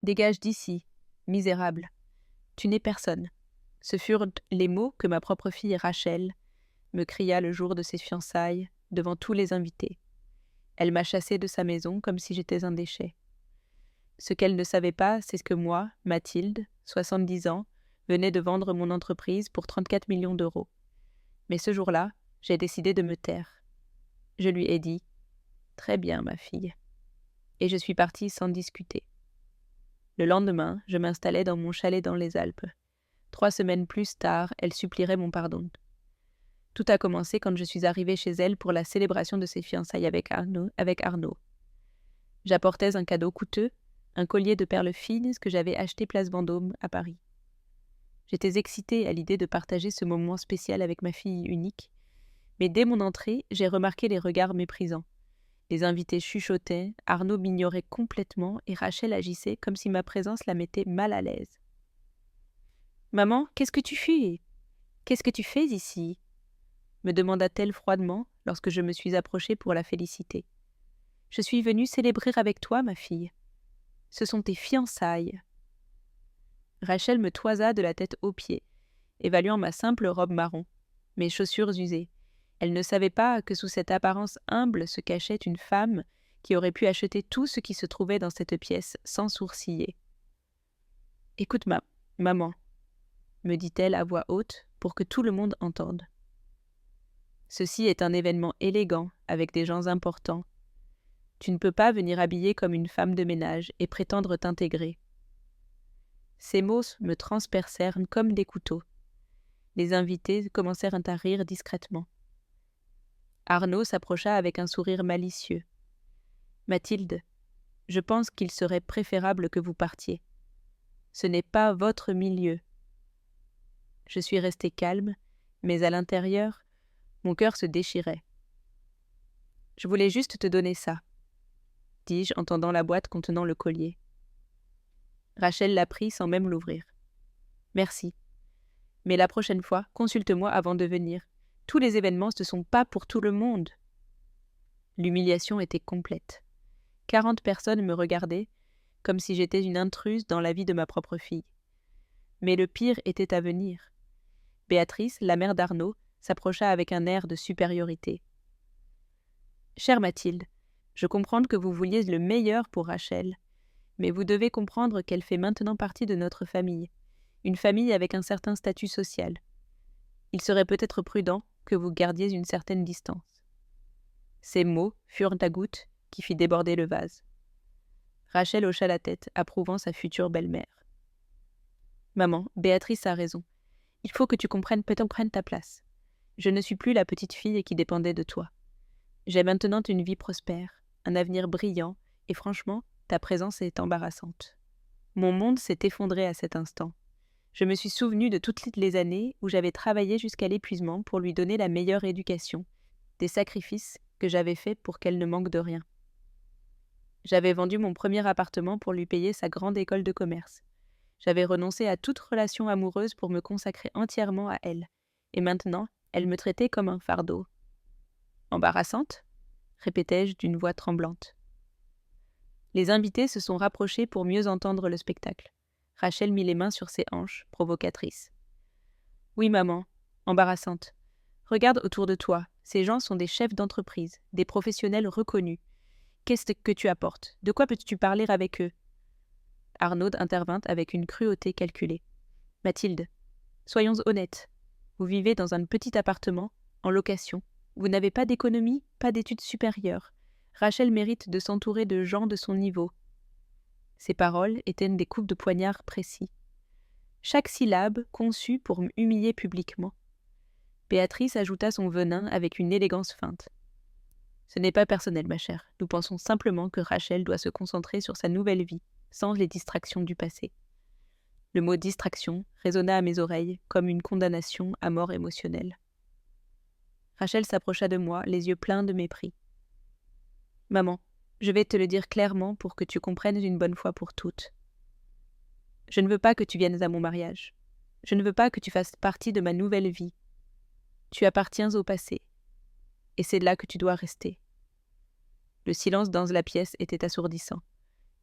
Dégage d'ici, misérable. Tu n'es personne. Ce furent les mots que ma propre fille Rachel me cria le jour de ses fiançailles, devant tous les invités. Elle m'a chassé de sa maison comme si j'étais un déchet. Ce qu'elle ne savait pas, c'est que moi, Mathilde, 70 ans, venais de vendre mon entreprise pour 34 millions d'euros. Mais ce jour-là, j'ai décidé de me taire. Je lui ai dit « Très bien, ma fille », et je suis partie sans discuter. Le lendemain, je m'installais dans mon chalet dans les Alpes. 3 semaines plus tard, elle supplierait mon pardon. Tout a commencé quand je suis arrivée chez elle pour la célébration de ses fiançailles avec Arnaud. J'apportais un cadeau coûteux, un collier de perles fines que j'avais acheté place Vendôme à Paris. J'étais excitée à l'idée de partager ce moment spécial avec ma fille unique, mais dès mon entrée, j'ai remarqué les regards méprisants. Les invités chuchotaient, Arnaud m'ignorait complètement et Rachel agissait comme si ma présence la mettait mal à l'aise. « Maman, qu'est-ce que tu fais ? Qu'est-ce que tu fais ici ?» me demanda-t-elle froidement lorsque je me suis approchée pour la féliciter. « Je suis venue célébrer avec toi, ma fille. Ce sont tes fiançailles. » Rachel me toisa de la tête aux pieds, évaluant ma simple robe marron, mes chaussures usées. Elle ne savait pas que sous cette apparence humble se cachait une femme qui aurait pu acheter tout ce qui se trouvait dans cette pièce sans sourciller. « Écoute, maman, » me dit-elle à voix haute pour que tout le monde entende. Ceci est un événement élégant avec des gens importants. Tu ne peux pas venir habillée comme une femme de ménage et prétendre t'intégrer. Ces mots me transpercèrent comme des couteaux. Les invités commencèrent à rire discrètement. Arnaud s'approcha avec un sourire malicieux. « Mathilde, je pense qu'il serait préférable que vous partiez. Ce n'est pas votre milieu. » Je suis restée calme, mais à l'intérieur, mon cœur se déchirait. « Je voulais juste te donner ça, » dis-je en tendant la boîte contenant le collier. Rachel la prit sans même l'ouvrir. « Merci. Mais la prochaine fois, consulte-moi avant de venir. Tous les événements ne sont pas pour tout le monde. » L'humiliation était complète. 40 personnes me regardaient, comme si j'étais une intruse dans la vie de ma propre fille. Mais le pire était à venir. Béatrice, la mère d'Arnaud, s'approcha avec un air de supériorité. « Chère Mathilde, je comprends que vous vouliez le meilleur pour Rachel, mais vous devez comprendre qu'elle fait maintenant partie de notre famille, une famille avec un certain statut social. Il serait peut-être prudent que vous gardiez une certaine distance. » Ces mots furent la goutte qui fit déborder le vase. Rachel hocha la tête, approuvant sa future belle-mère. « Maman, Béatrice a raison. Il faut que tu comprennes ta place. Je ne suis plus la petite fille qui dépendait de toi. J'ai maintenant une vie prospère, un avenir brillant, et franchement, ta présence est embarrassante. » Mon monde s'est effondré à cet instant. Je me suis souvenue de toutes les années où j'avais travaillé jusqu'à l'épuisement pour lui donner la meilleure éducation, des sacrifices que j'avais faits pour qu'elle ne manque de rien. J'avais vendu mon premier appartement pour lui payer sa grande école de commerce. J'avais renoncé à toute relation amoureuse pour me consacrer entièrement à elle, et maintenant, elle me traitait comme un fardeau. « Embarrassante ?» répétai-je d'une voix tremblante. Les invités se sont rapprochés pour mieux entendre le spectacle. Rachel mit les mains sur ses hanches, provocatrice. « Oui, maman, embarrassante. Regarde autour de toi, ces gens sont des chefs d'entreprise, des professionnels reconnus. Qu'est-ce que tu apportes? De quoi peux-tu parler avec eux ?» Arnaud intervint avec une cruauté calculée. « Mathilde, soyons honnêtes. Vous vivez dans un petit appartement, en location. Vous n'avez pas d'économie, pas d'études supérieures. Rachel mérite de s'entourer de gens de son niveau. » Ces paroles étaient des coups de poignard précis. Chaque syllabe conçue pour m'humilier publiquement. Béatrice ajouta son venin avec une élégance feinte. « Ce n'est pas personnel, ma chère. Nous pensons simplement que Rachel doit se concentrer sur sa nouvelle vie, sans les distractions du passé. » Le mot « distraction » résonna à mes oreilles comme une condamnation à mort émotionnelle. Rachel s'approcha de moi, les yeux pleins de mépris. « Maman, je vais te le dire clairement pour que tu comprennes une bonne fois pour toutes. Je ne veux pas que tu viennes à mon mariage. Je ne veux pas que tu fasses partie de ma nouvelle vie. Tu appartiens au passé. Et c'est là que tu dois rester. » Le silence dans la pièce était assourdissant.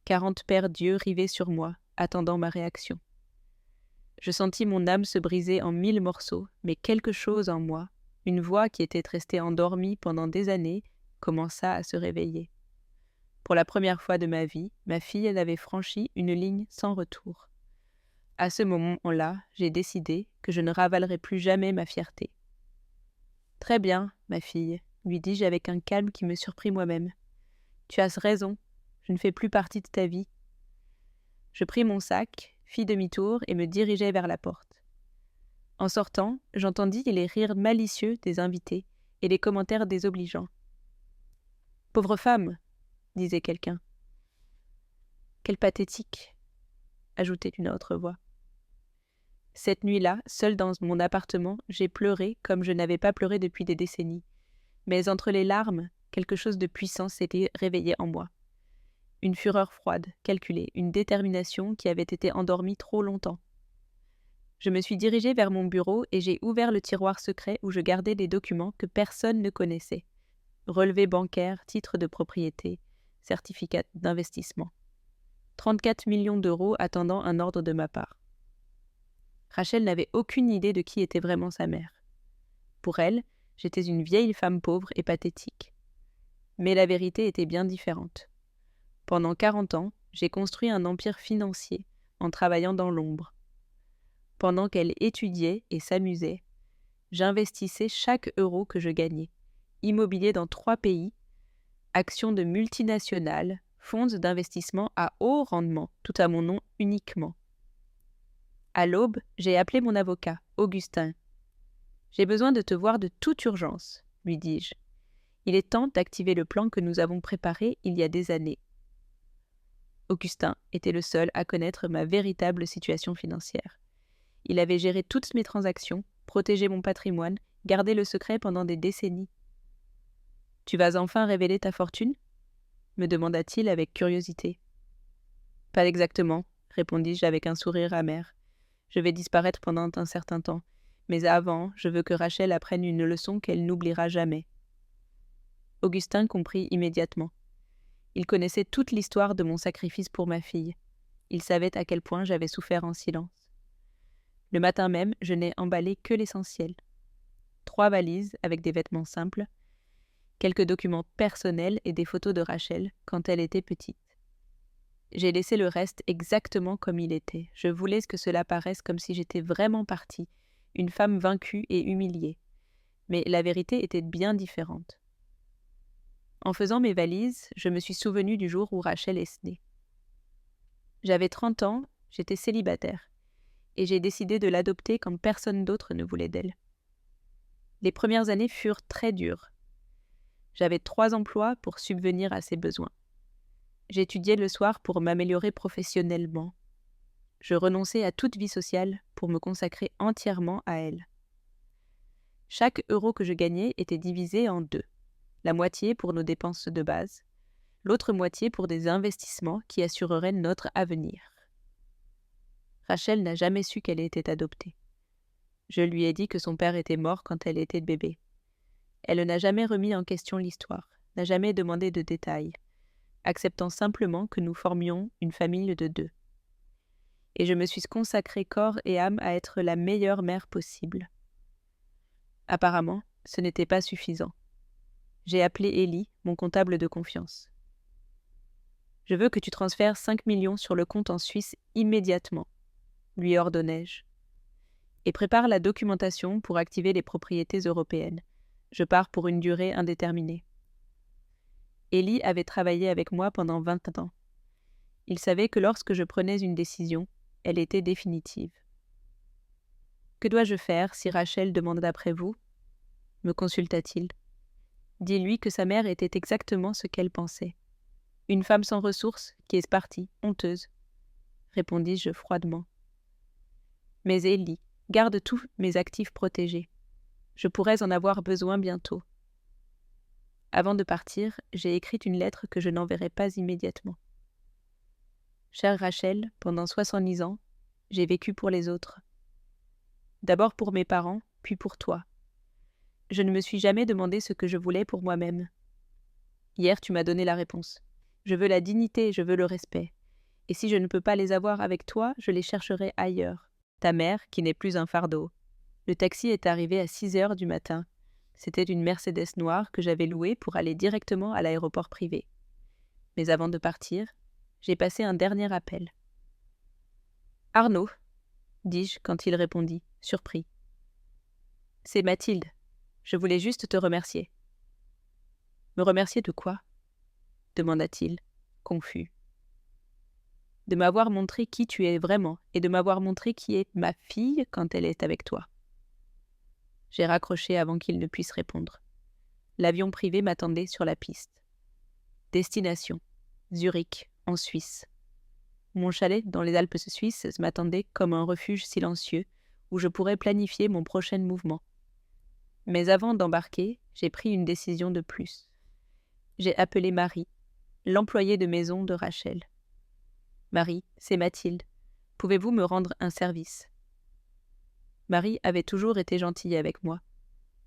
40 paires d'yeux rivés sur moi, attendant ma réaction. Je sentis mon âme se briser en 1000 morceaux, mais quelque chose en moi, une voix qui était restée endormie pendant des années, commença à se réveiller. Pour la première fois de ma vie, ma fille avait franchi une ligne sans retour. À ce moment-là, j'ai décidé que je ne ravalerais plus jamais ma fierté. « Très bien, ma fille, » lui dis-je avec un calme qui me surprit moi-même. « Tu as raison, je ne fais plus partie de ta vie. » Je pris mon sac, fis demi-tour et me dirigeai vers la porte. En sortant, j'entendis les rires malicieux des invités et les commentaires désobligeants. « Pauvre femme !» disait quelqu'un. « Quelle pathétique !» ajoutait une autre voix. Cette nuit-là, seule dans mon appartement, j'ai pleuré comme je n'avais pas pleuré depuis des décennies. Mais entre les larmes, quelque chose de puissant s'était réveillé en moi. Une fureur froide, calculée, une détermination qui avait été endormie trop longtemps. Je me suis dirigée vers mon bureau et j'ai ouvert le tiroir secret où je gardais des documents que personne ne connaissait. Relevés bancaires, titres de propriété, certificats d'investissement. 34 millions d'euros attendant un ordre de ma part. Rachel n'avait aucune idée de qui était vraiment sa mère. Pour elle, j'étais une vieille femme pauvre et pathétique. Mais la vérité était bien différente. Pendant 40 ans, j'ai construit un empire financier en travaillant dans l'ombre. Pendant qu'elle étudiait et s'amusait, j'investissais chaque euro que je gagnais. Immobilier dans 3 pays, actions de multinationales, fonds d'investissement à haut rendement, tout à mon nom uniquement. À l'aube, j'ai appelé mon avocat, Augustin. « J'ai besoin de te voir de toute urgence, » lui dis-je. « Il est temps d'activer le plan que nous avons préparé il y a des années. » Augustin était le seul à connaître ma véritable situation financière. Il avait géré toutes mes transactions, protégé mon patrimoine, gardé le secret pendant des décennies. « Tu vas enfin révéler ta fortune ?» me demanda-t-il avec curiosité. « Pas exactement, » répondis-je avec un sourire amer. « Je vais disparaître pendant un certain temps, mais avant, je veux que Rachel apprenne une leçon qu'elle n'oubliera jamais. » Augustin comprit immédiatement. Il connaissait toute l'histoire de mon sacrifice pour ma fille. Il savait à quel point j'avais souffert en silence. Le matin même, je n'ai emballé que l'essentiel. 3 valises avec des vêtements simples, quelques documents personnels et des photos de Rachel quand elle était petite. J'ai laissé le reste exactement comme il était. Je voulais que cela paraisse comme si j'étais vraiment partie, une femme vaincue et humiliée. Mais la vérité était bien différente. En faisant mes valises, je me suis souvenue du jour où Rachel est née. J'avais 30 ans, j'étais célibataire, et j'ai décidé de l'adopter quand personne d'autre ne voulait d'elle. Les premières années furent très dures. J'avais 3 emplois pour subvenir à ses besoins. J'étudiais le soir pour m'améliorer professionnellement. Je renonçais à toute vie sociale pour me consacrer entièrement à elle. Chaque euro que je gagnais était divisé en 2. La moitié pour nos dépenses de base, l'autre moitié pour des investissements qui assureraient notre avenir. Rachel n'a jamais su qu'elle était adoptée. Je lui ai dit que son père était mort quand elle était bébé. Elle n'a jamais remis en question l'histoire, n'a jamais demandé de détails, acceptant simplement que nous formions une famille de 2. Et je me suis consacrée corps et âme à être la meilleure mère possible. Apparemment, ce n'était pas suffisant. J'ai appelé Élie, mon comptable de confiance. « Je veux que tu transfères 5 millions sur le compte en Suisse immédiatement, » lui ordonnai-je. « Et prépare la documentation pour activer les propriétés européennes. Je pars pour une durée indéterminée. » Élie avait travaillé avec moi pendant 20 ans. Il savait que lorsque je prenais une décision, elle était définitive. « Que dois-je faire si Rachel demande d'après vous ?» me consulta-t-il. « Dis-lui que sa mère était exactement ce qu'elle pensait. Une femme sans ressources qui est partie, honteuse, » répondis-je froidement. « Mais Élie, garde tous mes actifs protégés. Je pourrais en avoir besoin bientôt. » Avant de partir, j'ai écrit une lettre que je n'enverrai pas immédiatement. « Chère Rachel, pendant 70 ans, j'ai vécu pour les autres. D'abord pour mes parents, puis pour toi. Je ne me suis jamais demandé ce que je voulais pour moi-même. Hier, tu m'as donné la réponse. Je veux la dignité, je veux le respect. Et si je ne peux pas les avoir avec toi, je les chercherai ailleurs. Ta mère, qui n'est plus un fardeau. » Le taxi est arrivé à 6 heures du matin. C'était une Mercedes noire que j'avais louée pour aller directement à l'aéroport privé. Mais avant de partir, j'ai passé un dernier appel. « Arnaud » dis-je quand il répondit, surpris. « C'est Mathilde. Je voulais juste te remercier. »« Me remercier de quoi ?» demanda-t-il, confus. « De m'avoir montré qui tu es vraiment et de m'avoir montré qui est ma fille quand elle est avec toi. » J'ai raccroché avant qu'il ne puisse répondre. L'avion privé m'attendait sur la piste. Destination : Zurich, en Suisse. Mon chalet dans les Alpes suisses m'attendait comme un refuge silencieux où je pourrais planifier mon prochain mouvement. Mais avant d'embarquer, j'ai pris une décision de plus. J'ai appelé Marie, l'employée de maison de Rachel. « Marie, c'est Mathilde. Pouvez-vous me rendre un service ?» Marie avait toujours été gentille avec moi,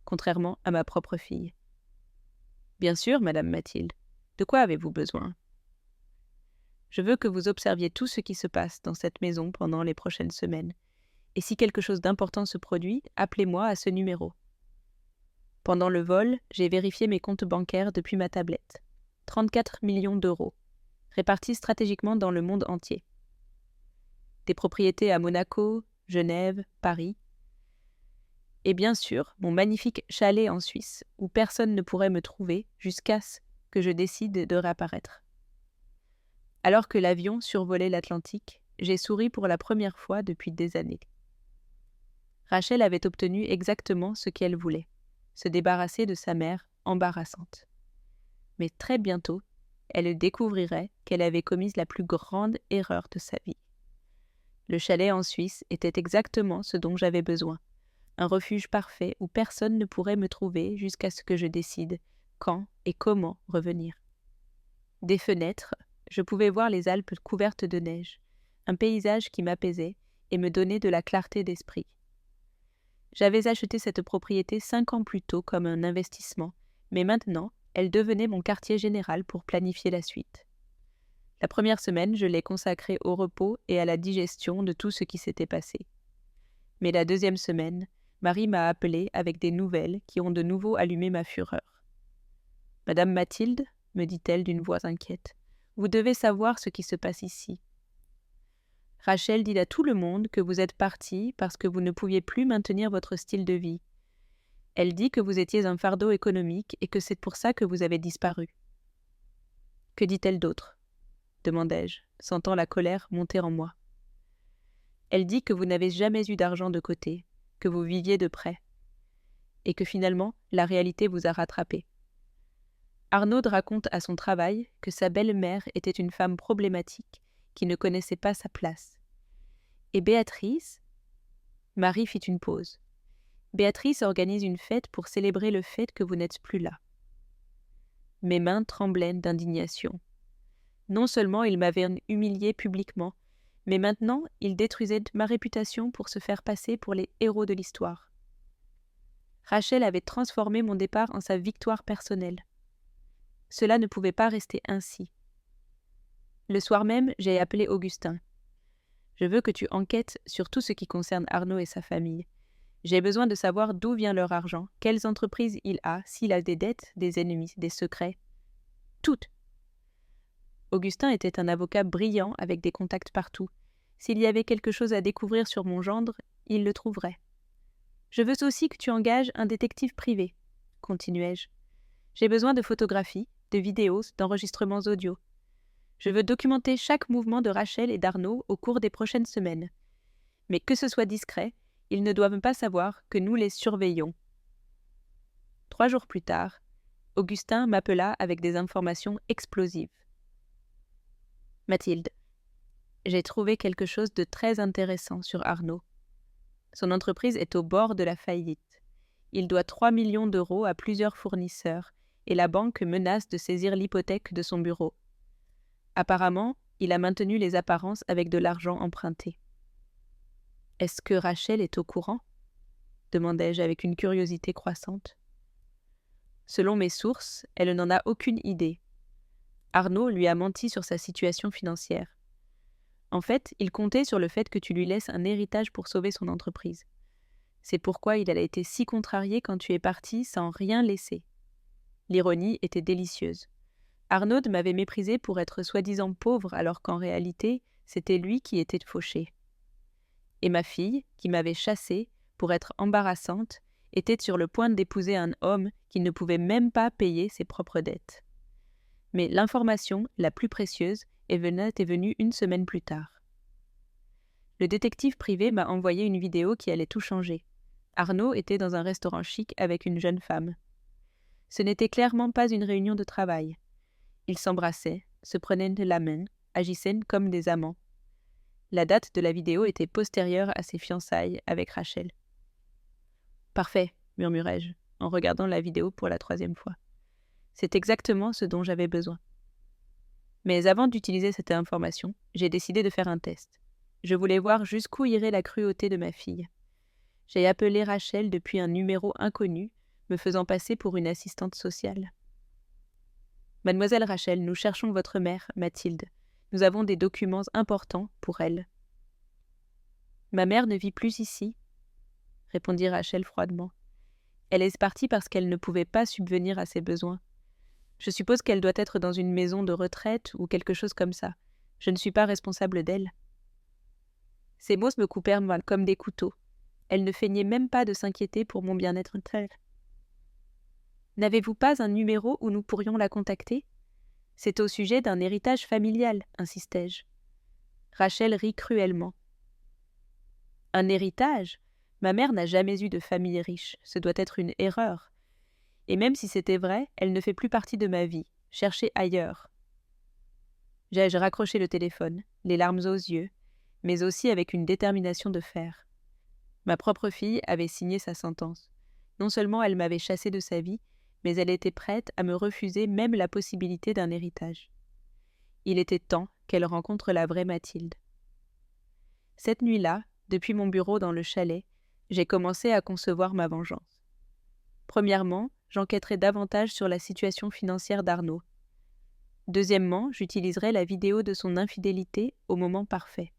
contrairement à ma propre fille. « Bien sûr, Madame Mathilde. De quoi avez-vous besoin ? » « Je veux que vous observiez tout ce qui se passe dans cette maison pendant les prochaines semaines. Et si quelque chose d'important se produit, appelez-moi à ce numéro. » Pendant le vol, j'ai vérifié mes comptes bancaires depuis ma tablette. 34 millions d'euros, répartis stratégiquement dans le monde entier. Des propriétés à Monaco, Genève, Paris. Et bien sûr, mon magnifique chalet en Suisse, où personne ne pourrait me trouver jusqu'à ce que je décide de réapparaître. Alors que l'avion survolait l'Atlantique, j'ai souri pour la première fois depuis des années. Rachel avait obtenu exactement ce qu'elle voulait, se débarrasser de sa mère embarrassante. Mais très bientôt, elle découvrirait qu'elle avait commis la plus grande erreur de sa vie. Le chalet en Suisse était exactement ce dont j'avais besoin, un refuge parfait où personne ne pourrait me trouver jusqu'à ce que je décide quand et comment revenir. Des fenêtres, je pouvais voir les Alpes couvertes de neige, un paysage qui m'apaisait et me donnait de la clarté d'esprit. J'avais acheté cette propriété 5 ans plus tôt comme un investissement, mais maintenant, elle devenait mon quartier général pour planifier la suite. La première semaine, je l'ai consacrée au repos et à la digestion de tout ce qui s'était passé. Mais la deuxième semaine, Marie m'a appelée avec des nouvelles qui ont de nouveau allumé ma fureur. « Madame Mathilde, » me dit-elle d'une voix inquiète, « vous devez savoir ce qui se passe ici. Rachel dit à tout le monde que vous êtes partie parce que vous ne pouviez plus maintenir votre style de vie. Elle dit que vous étiez un fardeau économique et que c'est pour ça que vous avez disparu. »« Que dit-elle d'autre ?» demandai-je, sentant la colère monter en moi. « Elle dit que vous n'avez jamais eu d'argent de côté, que vous viviez de prêt, et que finalement, la réalité vous a rattrapé. Arnaud raconte à son travail que sa belle-mère était une femme problématique qui ne connaissait pas sa place. Et Béatrice... » Marie fit une pause. « Béatrice organise une fête pour célébrer le fait que vous n'êtes plus là. » Mes mains tremblaient d'indignation. Non seulement il m'avait humiliée publiquement, mais maintenant il détruisait ma réputation pour se faire passer pour les héros de l'histoire. Rachel avait transformé mon départ en sa victoire personnelle. Cela ne pouvait pas rester ainsi. Le soir même, j'ai appelé Augustin. « Je veux que tu enquêtes sur tout ce qui concerne Arnaud et sa famille. J'ai besoin de savoir d'où vient leur argent, quelles entreprises il a, s'il a des dettes, des ennemis, des secrets. Toutes. » Augustin était un avocat brillant avec des contacts partout. S'il y avait quelque chose à découvrir sur mon gendre, il le trouverait. « Je veux aussi que tu engages un détective privé, » continuai-je. « J'ai besoin de photographies, de vidéos, d'enregistrements audio. Je veux documenter chaque mouvement de Rachel et d'Arnaud au cours des prochaines semaines. Mais que ce soit discret, ils ne doivent pas savoir que nous les surveillons. » 3 jours plus tard, Augustin m'appela avec des informations explosives. « Mathilde, j'ai trouvé quelque chose de très intéressant sur Arnaud. Son entreprise est au bord de la faillite. Il doit 3 millions d'euros à plusieurs fournisseurs et la banque menace de saisir l'hypothèque de son bureau. Apparemment, il a maintenu les apparences avec de l'argent emprunté. « Est-ce que Rachel est au courant ?» demandai-je avec une curiosité croissante. Selon mes sources, elle n'en a aucune idée. Arnaud lui a menti sur sa situation financière. En fait, il comptait sur le fait que tu lui laisses un héritage pour sauver son entreprise. C'est pourquoi il a été si contrarié quand tu es parti sans rien laisser. » L'ironie était délicieuse. Arnaud m'avait méprisé pour être soi-disant pauvre alors qu'en réalité, c'était lui qui était fauché. Et ma fille, qui m'avait chassée pour être embarrassante, était sur le point d'épouser un homme qui ne pouvait même pas payer ses propres dettes. Mais l'information la plus précieuse est venue 1 semaine plus tard. Le détective privé m'a envoyé une vidéo qui allait tout changer. Arnaud était dans un restaurant chic avec une jeune femme. Ce n'était clairement pas une réunion de travail. Ils s'embrassaient, se prenaient de la main, agissaient comme des amants. La date de la vidéo était postérieure à ses fiançailles avec Rachel. « Parfait, murmurai-je, en regardant la vidéo pour la 3e fois. C'est exactement ce dont j'avais besoin. Mais avant d'utiliser cette information, j'ai décidé de faire un test. Je voulais voir jusqu'où irait la cruauté de ma fille. J'ai appelé Rachel depuis un numéro inconnu, me faisant passer pour une assistante sociale. « Mademoiselle Rachel, nous cherchons votre mère, Mathilde. Nous avons des documents importants pour elle. »« Ma mère ne vit plus ici, » répondit Rachel froidement. « Elle est partie parce qu'elle ne pouvait pas subvenir à ses besoins. Je suppose qu'elle doit être dans une maison de retraite ou quelque chose comme ça. Je ne suis pas responsable d'elle. » Ces mots me coupèrent comme des couteaux. Elle ne feignait même pas de s'inquiéter pour mon bien-être tel. « N'avez-vous pas un numéro où nous pourrions la contacter ? C'est au sujet d'un héritage familial, insistai-je. Rachel rit cruellement. « Un héritage ? Ma mère n'a jamais eu de famille riche. Ce doit être une erreur. Et même si c'était vrai, elle ne fait plus partie de ma vie. Cherchez ailleurs. » J'ai raccroché le téléphone, les larmes aux yeux, mais aussi avec une détermination de fer. Ma propre fille avait signé sa sentence. Non seulement elle m'avait chassée de sa vie, mais elle était prête à me refuser même la possibilité d'un héritage. Il était temps qu'elle rencontre la vraie Mathilde. Cette nuit-là, depuis mon bureau dans le chalet, j'ai commencé à concevoir ma vengeance. Premièrement, j'enquêterai davantage sur la situation financière d'Arnaud. Deuxièmement, j'utiliserai la vidéo de son infidélité au moment parfait.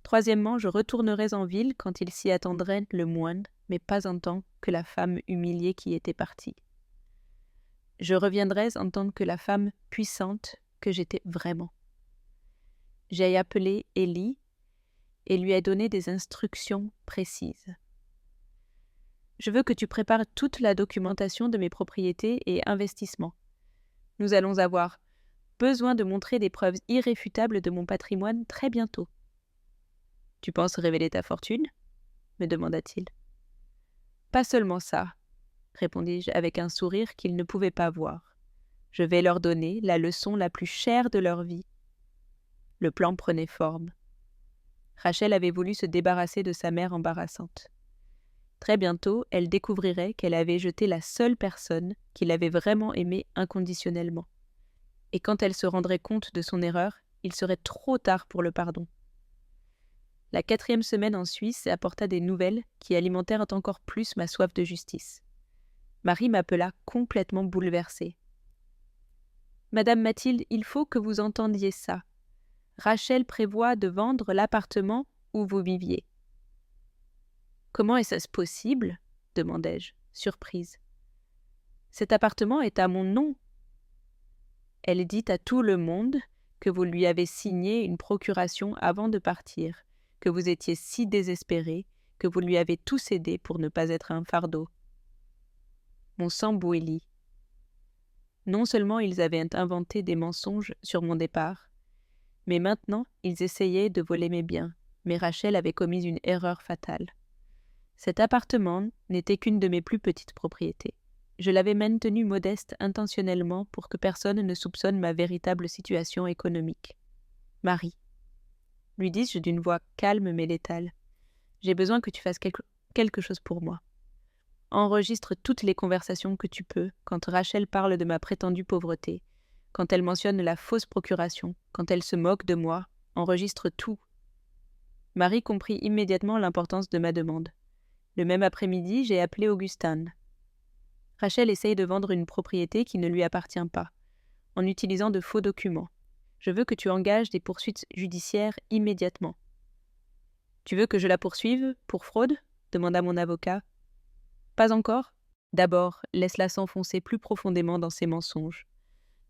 Troisièmement, je retournerai en ville quand il s'y attendrait le moins, mais pas en tant que la femme humiliée qui était partie. Je reviendrai en tant que la femme puissante que j'étais vraiment. J'ai appelé Ellie et lui ai donné des instructions précises. Je veux que tu prépares toute la documentation de mes propriétés et investissements. Nous allons avoir besoin de montrer des preuves irréfutables de mon patrimoine très bientôt. « Tu penses révéler ta fortune ?» me demanda-t-il. « Pas seulement ça, » répondis-je avec un sourire qu'il ne pouvait pas voir. « Je vais leur donner la leçon la plus chère de leur vie. » Le plan prenait forme. Rachel avait voulu se débarrasser de sa mère embarrassante. Très bientôt, elle découvrirait qu'elle avait jeté la seule personne qui l'avait vraiment aimée inconditionnellement. Et quand elle se rendrait compte de son erreur, il serait trop tard pour le pardon. La 4e semaine en Suisse apporta des nouvelles qui alimentèrent encore plus ma soif de justice. Marie m'appela complètement bouleversée. « Madame Mathilde, il faut que vous entendiez ça. Rachel prévoit de vendre l'appartement où vous viviez. »« Comment est-ce possible ?» demandai-je, surprise. « Cet appartement est à mon nom. » Elle dit à tout le monde que vous lui avez signé une procuration avant de partir, que vous étiez si désespéré que vous lui avez tout cédé pour ne pas être un fardeau. Mon sang bouillit. Non seulement ils avaient inventé des mensonges sur mon départ, mais maintenant ils essayaient de voler mes biens, mais Rachel avait commis une erreur fatale. Cet appartement n'était qu'une de mes plus petites propriétés. Je l'avais maintenu modeste intentionnellement pour que personne ne soupçonne ma véritable situation économique. « Marie, » lui dis-je d'une voix calme mais létale, « j'ai besoin que tu fasses quelque chose pour moi. Enregistre toutes les conversations que tu peux quand Rachel parle de ma prétendue pauvreté, quand elle mentionne la fausse procuration, quand elle se moque de moi, enregistre tout. » Marie comprit immédiatement l'importance de ma demande. Le même après-midi, j'ai appelé Augustin. Rachel essaye de vendre une propriété qui ne lui appartient pas, en utilisant de faux documents. Je veux que tu engages des poursuites judiciaires immédiatement. » « Tu veux que je la poursuive pour fraude ?» demanda mon avocat. « Pas encore. D'abord, laisse-la s'enfoncer plus profondément dans ses mensonges.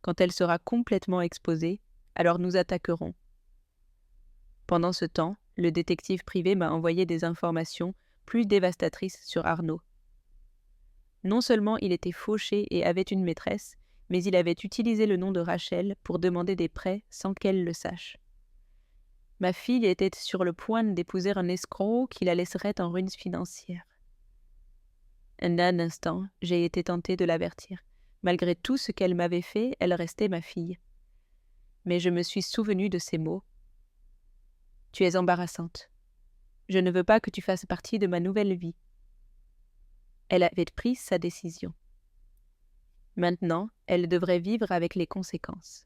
Quand elle sera complètement exposée, alors nous attaquerons. » Pendant ce temps, le détective privé m'a envoyé des informations plus dévastatrices sur Arnaud. Non seulement il était fauché et avait une maîtresse, mais il avait utilisé le nom de Rachel pour demander des prêts sans qu'elle le sache. Ma fille était sur le point d'épouser un escroc qui la laisserait en ruines financières. Un instant, j'ai été tentée de l'avertir. Malgré tout ce qu'elle m'avait fait, elle restait ma fille. Mais je me suis souvenue de ces mots. « Tu es embarrassante. Je ne veux pas que tu fasses partie de ma nouvelle vie. » Elle avait pris sa décision. Maintenant, elle devrait vivre avec les conséquences.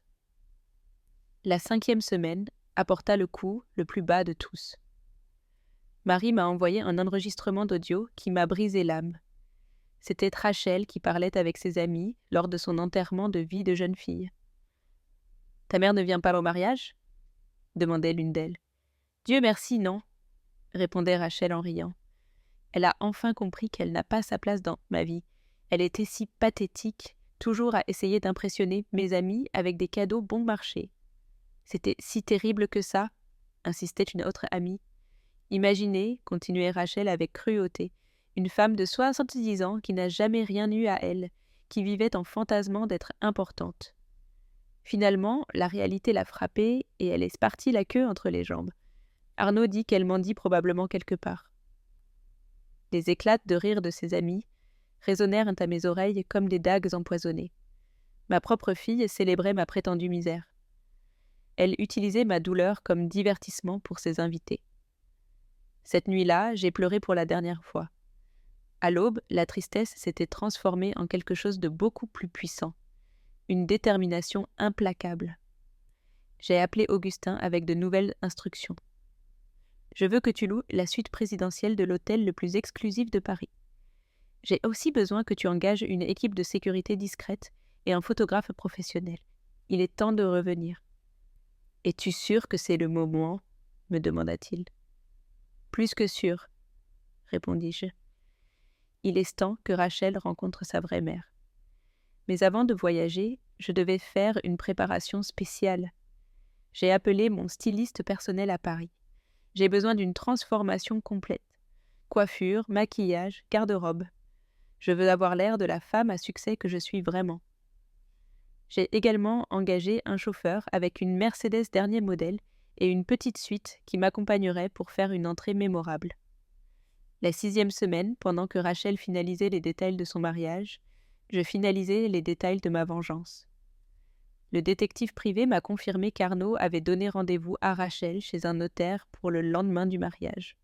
La 5e semaine apporta le coup le plus bas de tous. Marie m'a envoyé un enregistrement d'audio qui m'a brisé l'âme. C'était Rachel qui parlait avec ses amis lors de son enterrement de vie de jeune fille. « Ta mère ne vient pas au mariage ?» demandait l'une d'elles. « Dieu merci, non !» répondait Rachel en riant. Elle a enfin compris qu'elle n'a pas sa place dans ma vie. Elle était si pathétique, toujours à essayer d'impressionner mes amis avec des cadeaux bon marché. C'était si terrible que ça, insistait une autre amie. Imaginez, continuait Rachel avec cruauté, une femme de 70 ans qui n'a jamais rien eu à elle, qui vivait en fantasmant d'être importante. Finalement, la réalité l'a frappée et elle est partie la queue entre les jambes. Arnaud dit qu'elle mendie probablement quelque part. Les éclats de rire de ses amis résonnèrent à mes oreilles comme des dagues empoisonnées. Ma propre fille célébrait ma prétendue misère. Elle utilisait ma douleur comme divertissement pour ses invités. Cette nuit-là, j'ai pleuré pour la dernière fois. À l'aube, la tristesse s'était transformée en quelque chose de beaucoup plus puissant, une détermination implacable. J'ai appelé Augustin avec de nouvelles instructions. Je veux que tu loues la suite présidentielle de l'hôtel le plus exclusif de Paris. J'ai aussi besoin que tu engages une équipe de sécurité discrète et un photographe professionnel. Il est temps de revenir. « Es-tu sûr que c'est le moment ?» me demanda-t-il. « Plus que sûr, » répondis-je. Il est temps que Rachel rencontre sa vraie mère. Mais avant de voyager, je devais faire une préparation spéciale. J'ai appelé mon styliste personnel à Paris. J'ai besoin d'une transformation complète. Coiffure, maquillage, garde-robe. Je veux avoir l'air de la femme à succès que je suis vraiment. J'ai également engagé un chauffeur avec une Mercedes dernier modèle et une petite suite qui m'accompagnerait pour faire une entrée mémorable. La 6e semaine, pendant que Rachel finalisait les détails de son mariage, je finalisais les détails de ma vengeance. Le détective privé m'a confirmé qu'Arnaud avait donné rendez-vous à Rachel chez un notaire pour le lendemain du mariage.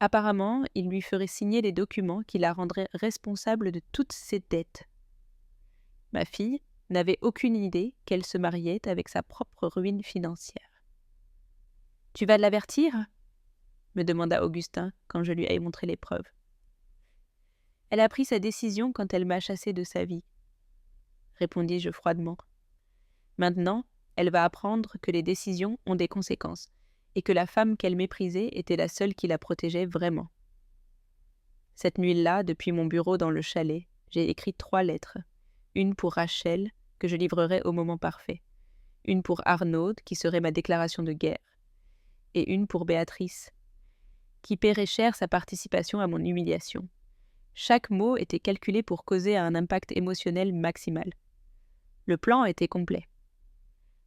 Apparemment, il lui ferait signer les documents qui la rendraient responsable de toutes ses dettes. Ma fille n'avait aucune idée qu'elle se mariait avec sa propre ruine financière. « Tu vas l'avertir ?» me demanda Augustin quand je lui ai montré les preuves. « Elle a pris sa décision quand elle m'a chassé de sa vie, » répondis-je froidement. Maintenant, elle va apprendre que les décisions ont des conséquences et que la femme qu'elle méprisait était la seule qui la protégeait vraiment. Cette nuit-là, depuis mon bureau dans le chalet, j'ai écrit 3 lettres. Une pour Rachel, que je livrerai au moment parfait. Une pour Arnaud, qui serait ma déclaration de guerre. Et une pour Béatrice, qui paierait cher sa participation à mon humiliation. Chaque mot était calculé pour causer un impact émotionnel maximal. Le plan était complet.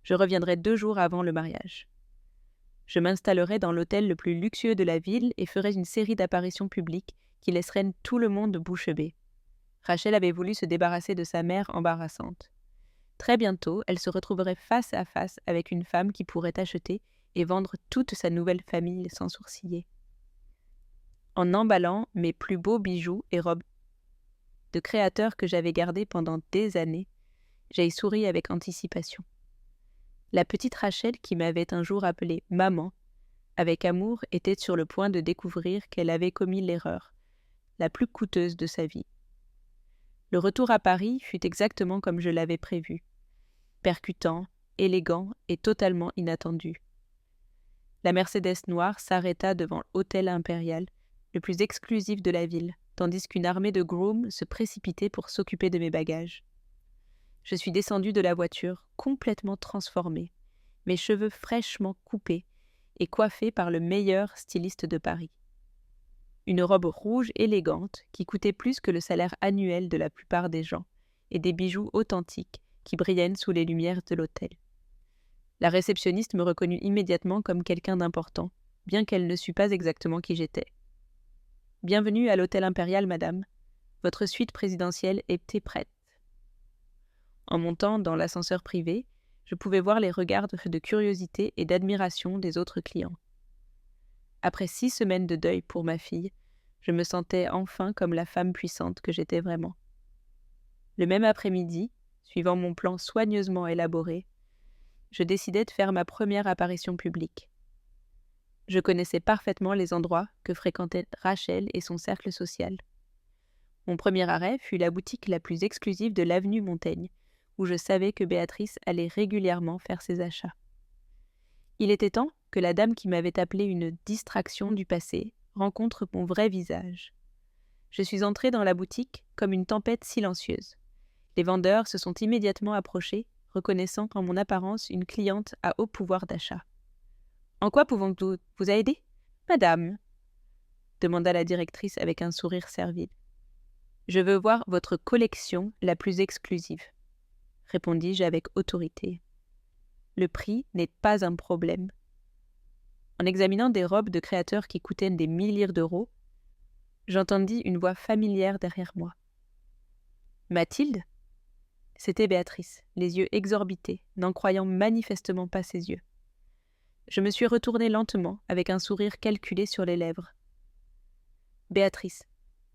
Je reviendrai 2 jours avant le mariage. Je m'installerai dans l'hôtel le plus luxueux de la ville et ferai une série d'apparitions publiques qui laisseraient tout le monde bouche bée. Rachel avait voulu se débarrasser de sa mère embarrassante. Très bientôt, elle se retrouverait face à face avec une femme qui pourrait acheter et vendre toute sa nouvelle famille sans sourciller. En emballant mes plus beaux bijoux et robes de créateurs que j'avais gardés pendant des années, j'ai souri avec anticipation. La petite Rachel qui m'avait un jour appelée « maman », avec amour, était sur le point de découvrir qu'elle avait commis l'erreur, la plus coûteuse de sa vie. Le retour à Paris fut exactement comme je l'avais prévu. Percutant, élégant et totalement inattendu. La Mercedes noire s'arrêta devant l'hôtel impérial, le plus exclusif de la ville, tandis qu'une armée de grooms se précipitait pour s'occuper de mes bagages. Je suis descendue de la voiture, complètement transformée, mes cheveux fraîchement coupés et coiffés par le meilleur styliste de Paris. Une robe rouge élégante qui coûtait plus que le salaire annuel de la plupart des gens, et des bijoux authentiques qui brillaient sous les lumières de l'hôtel. La réceptionniste me reconnut immédiatement comme quelqu'un d'important, bien qu'elle ne sût pas exactement qui j'étais. « Bienvenue à l'hôtel impérial, madame. Votre suite présidentielle était prête. » En montant dans l'ascenseur privé, je pouvais voir les regards de curiosité et d'admiration des autres clients. Après 6 semaines de deuil pour ma fille, je me sentais enfin comme la femme puissante que j'étais vraiment. Le même après-midi, suivant mon plan soigneusement élaboré, je décidai de faire ma première apparition publique. Je connaissais parfaitement les endroits que fréquentaient Rachel et son cercle social. Mon premier arrêt fut la boutique la plus exclusive de l'avenue Montaigne, où je savais que Béatrice allait régulièrement faire ses achats. Il était temps que la dame qui m'avait appelée une distraction du passé rencontre mon vrai visage. Je suis entrée dans la boutique comme une tempête silencieuse. Les vendeurs se sont immédiatement approchés, reconnaissant en mon apparence une cliente à haut pouvoir d'achat. « En quoi pouvons-nous vous aider, madame ?» demanda la directrice avec un sourire servile. « Je veux voir votre collection la plus exclusive, » répondis-je avec autorité. « Le prix n'est pas un problème. » En examinant des robes de créateurs qui coûtaient des milliers d'euros, j'entendis une voix familière derrière moi. « Mathilde ?» C'était Béatrice, les yeux exorbités, n'en croyant manifestement pas ses yeux. Je me suis retournée lentement, avec un sourire calculé sur les lèvres. « Béatrice, »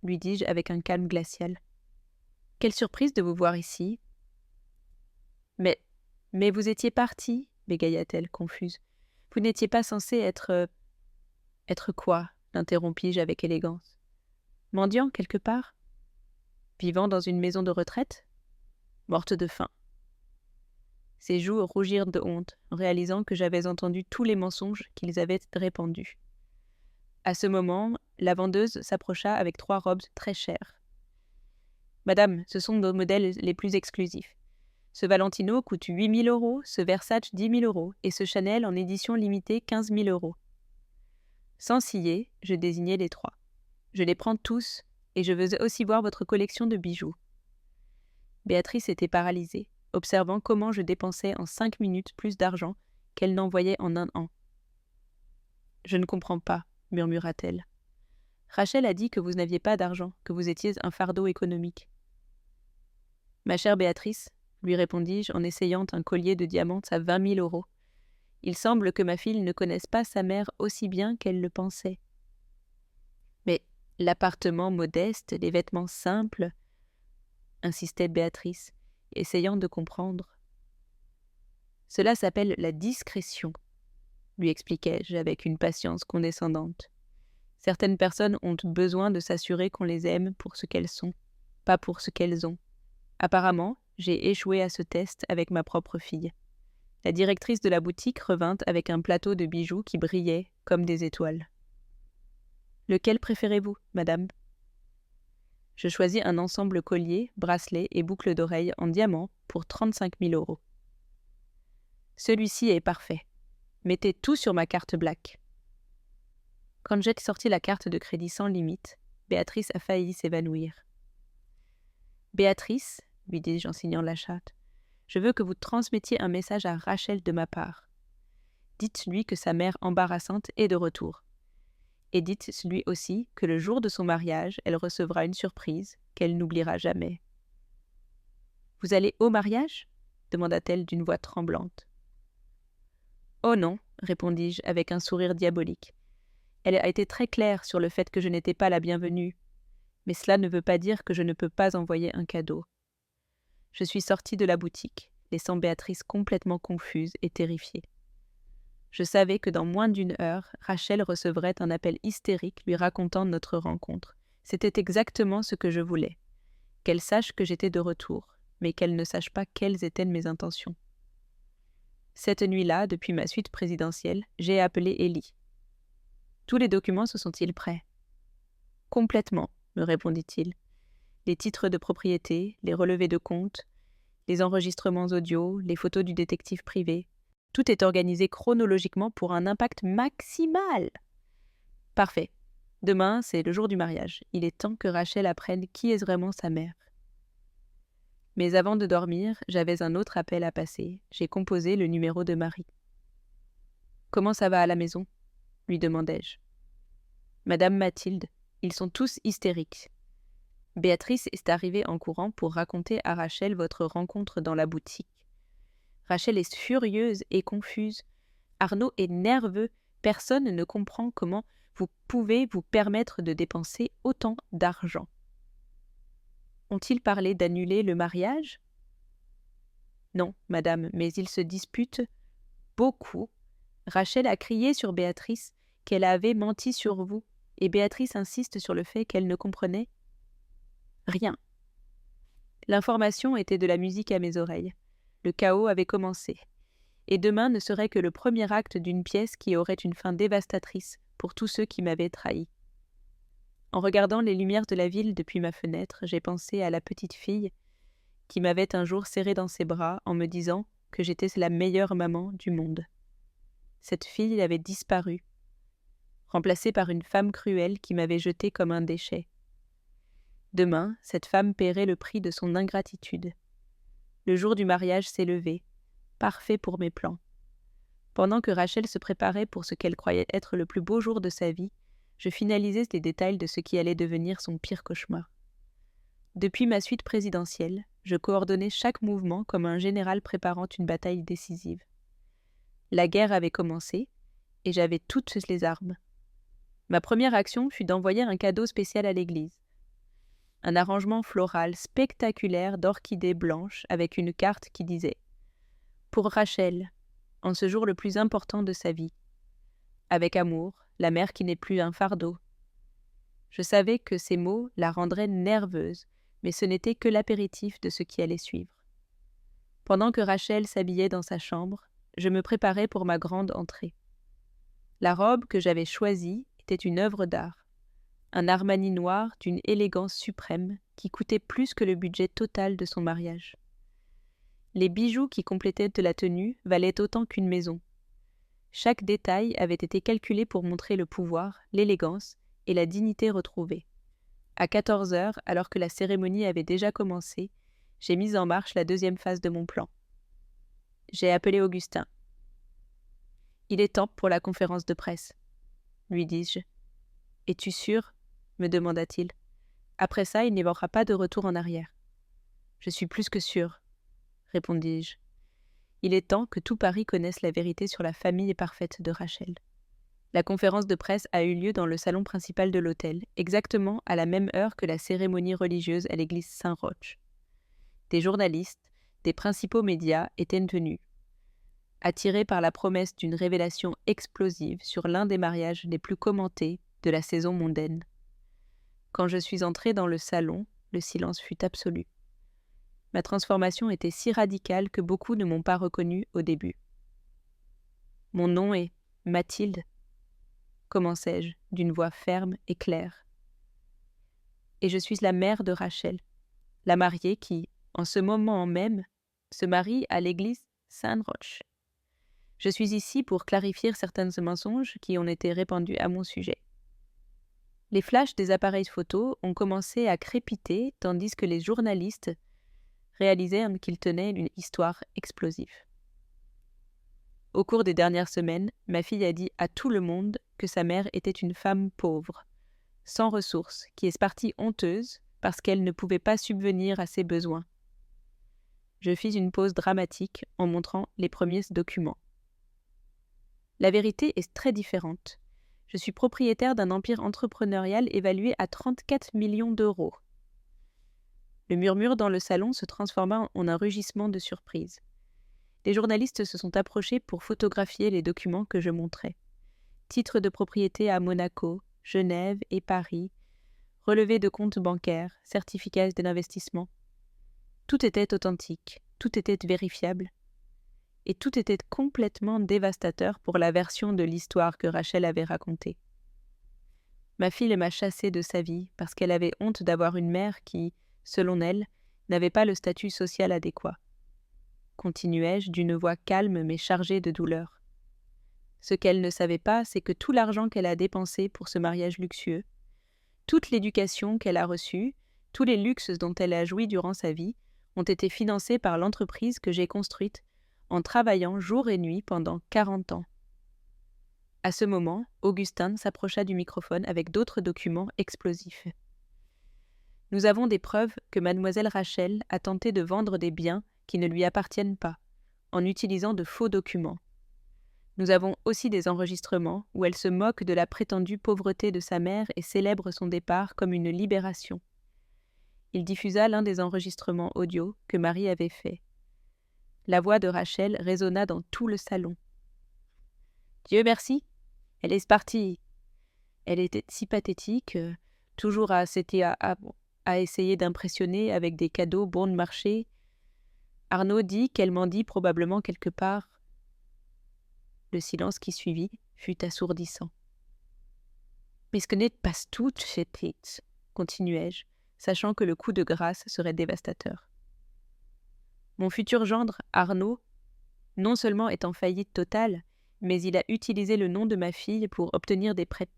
lui dis-je avec un calme glacial. « Quelle surprise de vous voir ici. »« Mais vous étiez partie, » bégaya-t-elle, confuse. « Vous n'étiez pas censée être... » « Être quoi ?» l'interrompis-je avec élégance. « Mendiant quelque part ? Vivant dans une maison de retraite ? Morte de faim. » Ses joues rougirent de honte, en réalisant que j'avais entendu tous les mensonges qu'ils avaient répandus. À ce moment, la vendeuse s'approcha avec 3 robes très chères. « Madame, ce sont nos modèles les plus exclusifs. Ce Valentino coûte 8 000 €, ce Versace 10 000 € et ce Chanel en édition limitée 15 000 €. Sans ciller, je désignai les 3. Je les prends tous, et je veux aussi voir votre collection de bijoux. Béatrice était paralysée, observant comment je dépensais en 5 minutes plus d'argent qu'elle n'envoyait en un an. « Je ne comprends pas, » murmura-t-elle. « Rachel a dit que vous n'aviez pas d'argent, que vous étiez un fardeau économique. »« Ma chère Béatrice, » lui répondis-je en essayant un collier de diamants à 20 000 €. « Il semble que ma fille ne connaisse pas sa mère aussi bien qu'elle le pensait. »« Mais l'appartement modeste, les vêtements simples, » insistait Béatrice, essayant de comprendre. « Cela s'appelle la discrétion, » lui expliquai-je avec une patience condescendante. « Certaines personnes ont besoin de s'assurer qu'on les aime pour ce qu'elles sont, pas pour ce qu'elles ont. Apparemment, j'ai échoué à ce test avec ma propre fille. » La directrice de la boutique revint avec un plateau de bijoux qui brillait comme des étoiles. « Lequel préférez-vous, madame ?» Je choisis un ensemble collier, bracelet et boucle d'oreille en diamant pour 35 000 €. « Celui-ci est parfait. Mettez tout sur ma carte Black. » Quand j'ai sorti la carte de crédit sans limite, Béatrice a failli s'évanouir. « Béatrice, » lui dis-je en signant la charte, « je veux que vous transmettiez un message à Rachel de ma part. Dites-lui que sa mère embarrassante est de retour. Et dites-lui aussi que le jour de son mariage, elle recevra une surprise qu'elle n'oubliera jamais. »« Vous allez au mariage ?» demanda-t-elle d'une voix tremblante. « Oh non, » répondis-je avec un sourire diabolique. Elle a été très claire sur le fait que je n'étais pas la bienvenue, mais cela ne veut pas dire que je ne peux pas envoyer un cadeau. Je suis sortie de la boutique, laissant Béatrice complètement confuse et terrifiée. Je savais que dans moins d'1 heure, Rachel recevrait un appel hystérique lui racontant notre rencontre. C'était exactement ce que je voulais. Qu'elle sache que j'étais de retour, mais qu'elle ne sache pas quelles étaient mes intentions. Cette nuit-là, depuis ma suite présidentielle, j'ai appelé Élie. « Tous les documents se sont-ils prêts ?»« Complètement, me répondit-il. Les titres de propriété, les relevés de compte, les enregistrements audio, les photos du détective privé. Tout est organisé chronologiquement pour un impact maximal. » « Parfait. Demain, c'est le jour du mariage. Il est temps que Rachel apprenne qui est vraiment sa mère. » Mais avant de dormir, j'avais un autre appel à passer. J'ai composé le numéro de Marie. « Comment ça va à la maison ?» lui demandai-je. « Madame Mathilde, ils sont tous hystériques. Béatrice est arrivée en courant pour raconter à Rachel votre rencontre dans la boutique. Rachel est furieuse et confuse. Arnaud est nerveux. Personne ne comprend comment vous pouvez vous permettre de dépenser autant d'argent. Ont-ils parlé d'annuler le mariage ? Non, madame, mais ils se disputent beaucoup. Rachel a crié sur Béatrice qu'elle avait menti sur vous, et Béatrice insiste sur le fait qu'elle ne comprenait rien. L'information était de la musique à mes oreilles. Le chaos avait commencé. Et demain ne serait que le premier acte d'une pièce qui aurait une fin dévastatrice pour tous ceux qui m'avaient trahi. En regardant les lumières de la ville depuis ma fenêtre, j'ai pensé à la petite fille qui m'avait un jour serrée dans ses bras en me disant que j'étais la meilleure maman du monde. Cette fille avait disparu, remplacée par une femme cruelle qui m'avait jetée comme un déchet. Demain, cette femme paierait le prix de son ingratitude. Le jour du mariage s'est levé, parfait pour mes plans. Pendant que Rachel se préparait pour ce qu'elle croyait être le plus beau jour de sa vie, je finalisais les détails de ce qui allait devenir son pire cauchemar. Depuis ma suite présidentielle, je coordonnais chaque mouvement comme un général préparant une bataille décisive. La guerre avait commencé, et j'avais toutes les armes. Ma première action fut d'envoyer un cadeau spécial à l'église. Un arrangement floral spectaculaire d'orchidées blanches avec une carte qui disait « Pour Rachel, en ce jour le plus important de sa vie. Avec amour, la mère qui n'est plus un fardeau. » Je savais que ces mots la rendraient nerveuse, mais ce n'était que l'apéritif de ce qui allait suivre. Pendant que Rachel s'habillait dans sa chambre, je me préparais pour ma grande entrée. La robe que j'avais choisie était une œuvre d'art, un Armani noir d'une élégance suprême qui coûtait plus que le budget total de son mariage. Les bijoux qui complétaient la tenue valaient autant qu'une maison. Chaque détail avait été calculé pour montrer le pouvoir, l'élégance et la dignité retrouvée. À 14 heures, alors que la cérémonie avait déjà commencé, j'ai mis en marche la deuxième phase de mon plan. J'ai appelé Augustin. « Il est temps pour la conférence de presse, » lui dis-je. « Es-tu sûr ?» me demanda-t-il. « Après ça, il n'y aura pas de retour en arrière. »« Je suis plus que sûr, » répondis-je. Il est temps que tout Paris connaisse la vérité sur la famille parfaite de Rachel. La conférence de presse a eu lieu dans le salon principal de l'hôtel, exactement à la même heure que la cérémonie religieuse à l'église Saint-Roch. Des journalistes, des principaux médias étaient venus, attirés par la promesse d'une révélation explosive sur l'un des mariages les plus commentés de la saison mondaine. Quand je suis entrée dans le salon, le silence fut absolu. Ma transformation était si radicale que beaucoup ne m'ont pas reconnue au début. « Mon nom est Mathilde, » commençai-je d'une voix ferme et claire. « Et je suis la mère de Rachel, la mariée qui, en ce moment même, se marie à l'église Saint-Roch. Je suis ici pour clarifier certains mensonges qui ont été répandus à mon sujet. » Les flashs des appareils photos ont commencé à crépiter tandis que les journalistes réalisaient qu'ils tenaient une histoire explosive. Au cours des dernières semaines, ma fille a dit à tout le monde que sa mère était une femme pauvre, sans ressources, qui est partie honteuse parce qu'elle ne pouvait pas subvenir à ses besoins. Je fis une pause dramatique en montrant les premiers documents. La vérité est très différente. Je suis propriétaire d'un empire entrepreneurial évalué à 34 millions d'euros. Le murmure dans le salon se transforma en un rugissement de surprise. Les journalistes se sont approchés pour photographier les documents que je montrais. Titres de propriété à Monaco, Genève et Paris, relevés de comptes bancaires, certificats d'investissement. Tout était authentique, tout était vérifiable. et tout était complètement dévastateur pour la version de l'histoire que Rachel avait racontée. Ma fille m'a chassée de sa vie parce qu'elle avait honte d'avoir une mère qui, selon elle, n'avait pas le statut social adéquat. Continuai-je d'une voix calme mais chargée de douleur. Ce qu'elle ne savait pas, c'est que tout l'argent qu'elle a dépensé pour ce mariage luxueux, toute l'éducation qu'elle a reçue, tous les luxes dont elle a joui durant sa vie, ont été financés par l'entreprise que j'ai construite en travaillant jour et nuit pendant 40 ans. À ce moment, Augustin s'approcha du microphone avec d'autres documents explosifs. Nous avons des preuves que mademoiselle Rachel a tenté de vendre des biens qui ne lui appartiennent pas, en utilisant de faux documents. Nous avons aussi des enregistrements où elle se moque de la prétendue pauvreté de sa mère et célèbre son départ comme une libération. Il diffusa l'un des enregistrements audio que Marie avait fait. La voix de Rachel résonna dans tout le salon. « Dieu merci, elle est partie. Elle était si pathétique, toujours à essayer d'impressionner avec des cadeaux bon marché. Arnaud dit qu'elle m'en dit probablement quelque part. » Le silence qui suivit fut assourdissant. « Mais ce n'est pas tout, petite, » continuai-je, sachant que le coup de grâce serait dévastateur. Mon futur gendre, Arnaud, non seulement est en faillite totale, mais il a utilisé le nom de ma fille pour obtenir des prêts.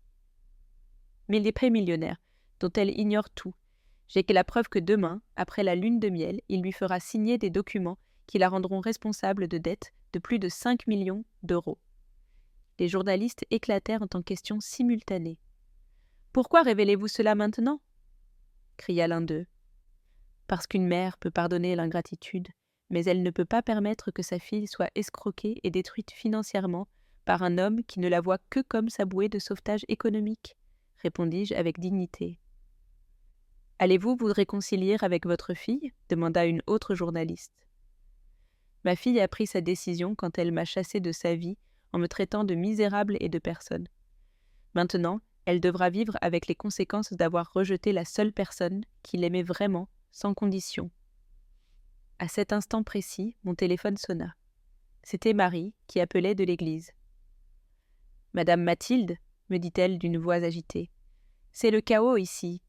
Mais des prêts millionnaires, dont elle ignore tout. J'ai que la preuve que demain, après la lune de miel, il lui fera signer des documents qui la rendront responsable de dettes de plus de 5 millions d'euros. Les journalistes éclatèrent en questions simultanées. « Pourquoi révélez-vous cela maintenant » cria l'un d'eux. « Parce qu'une mère peut pardonner l'ingratitude, mais elle ne peut pas permettre que sa fille soit escroquée et détruite financièrement par un homme qui ne la voit que comme sa bouée de sauvetage économique, » répondis-je avec dignité. « Allez-vous vous réconcilier avec votre fille » demanda une autre journaliste. Ma fille a pris sa décision quand elle m'a chassée de sa vie en me traitant de misérable et de personne. Maintenant, elle devra vivre avec les conséquences d'avoir rejeté la seule personne qui l'aimait vraiment, sans condition. À cet instant précis, mon téléphone sonna. C'était Marie qui appelait de l'église. « Madame Mathilde, » me dit-elle d'une voix agitée, « c'est le chaos ici.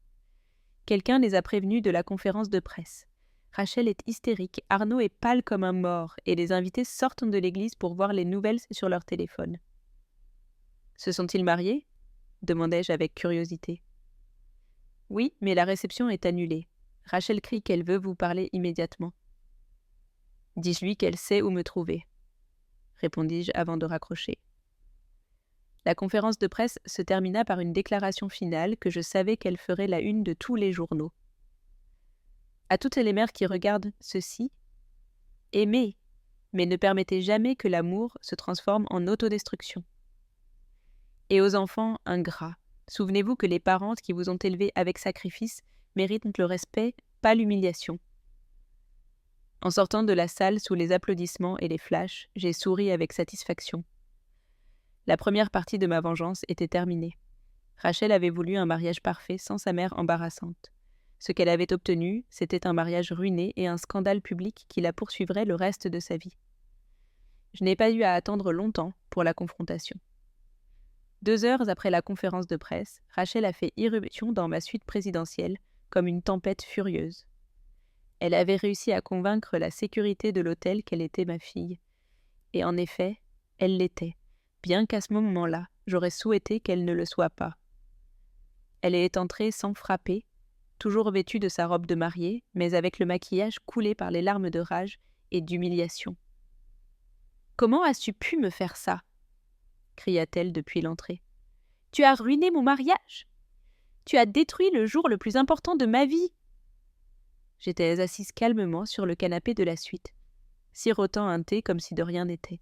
Quelqu'un les a prévenus de la conférence de presse. Rachel est hystérique, Arnaud est pâle comme un mort, et les invités sortent de l'église pour voir les nouvelles sur leur téléphone. »« Se sont-ils mariés » demandai-je avec curiosité. « Oui, mais la réception est annulée. Rachel crie qu'elle veut vous parler immédiatement. »« Dis-lui qu'elle sait où me trouver, » répondis-je avant de raccrocher. La conférence de presse se termina par une déclaration finale que je savais qu'elle ferait la une de tous les journaux. À toutes les mères qui regardent ceci, aimez, mais ne permettez jamais que l'amour se transforme en autodestruction. Et aux enfants ingrats, souvenez-vous que les parents qui vous ont élevés avec sacrifice méritent le respect, pas l'humiliation. En sortant de la salle sous les applaudissements et les flashs, j'ai souri avec satisfaction. La première partie de ma vengeance était terminée. Rachel avait voulu un mariage parfait sans sa mère embarrassante. Ce qu'elle avait obtenu, c'était un mariage ruiné et un scandale public qui la poursuivrait le reste de sa vie. Je n'ai pas eu à attendre longtemps pour la confrontation. 2 heures après la conférence de presse, Rachel a fait irruption dans ma suite présidentielle comme une tempête furieuse. Elle avait réussi à convaincre la sécurité de l'hôtel qu'elle était ma fille. Et en effet, elle l'était, bien qu'à ce moment-là, j'aurais souhaité qu'elle ne le soit pas. Elle est entrée sans frapper, toujours vêtue de sa robe de mariée, mais avec le maquillage coulé par les larmes de rage et d'humiliation. « Comment as-tu pu me faire ça ?» cria-t-elle depuis l'entrée. « Tu as ruiné mon mariage. Tu as détruit le jour le plus important de ma vie. » J'étais assise calmement sur le canapé de la suite, sirotant un thé comme si de rien n'était.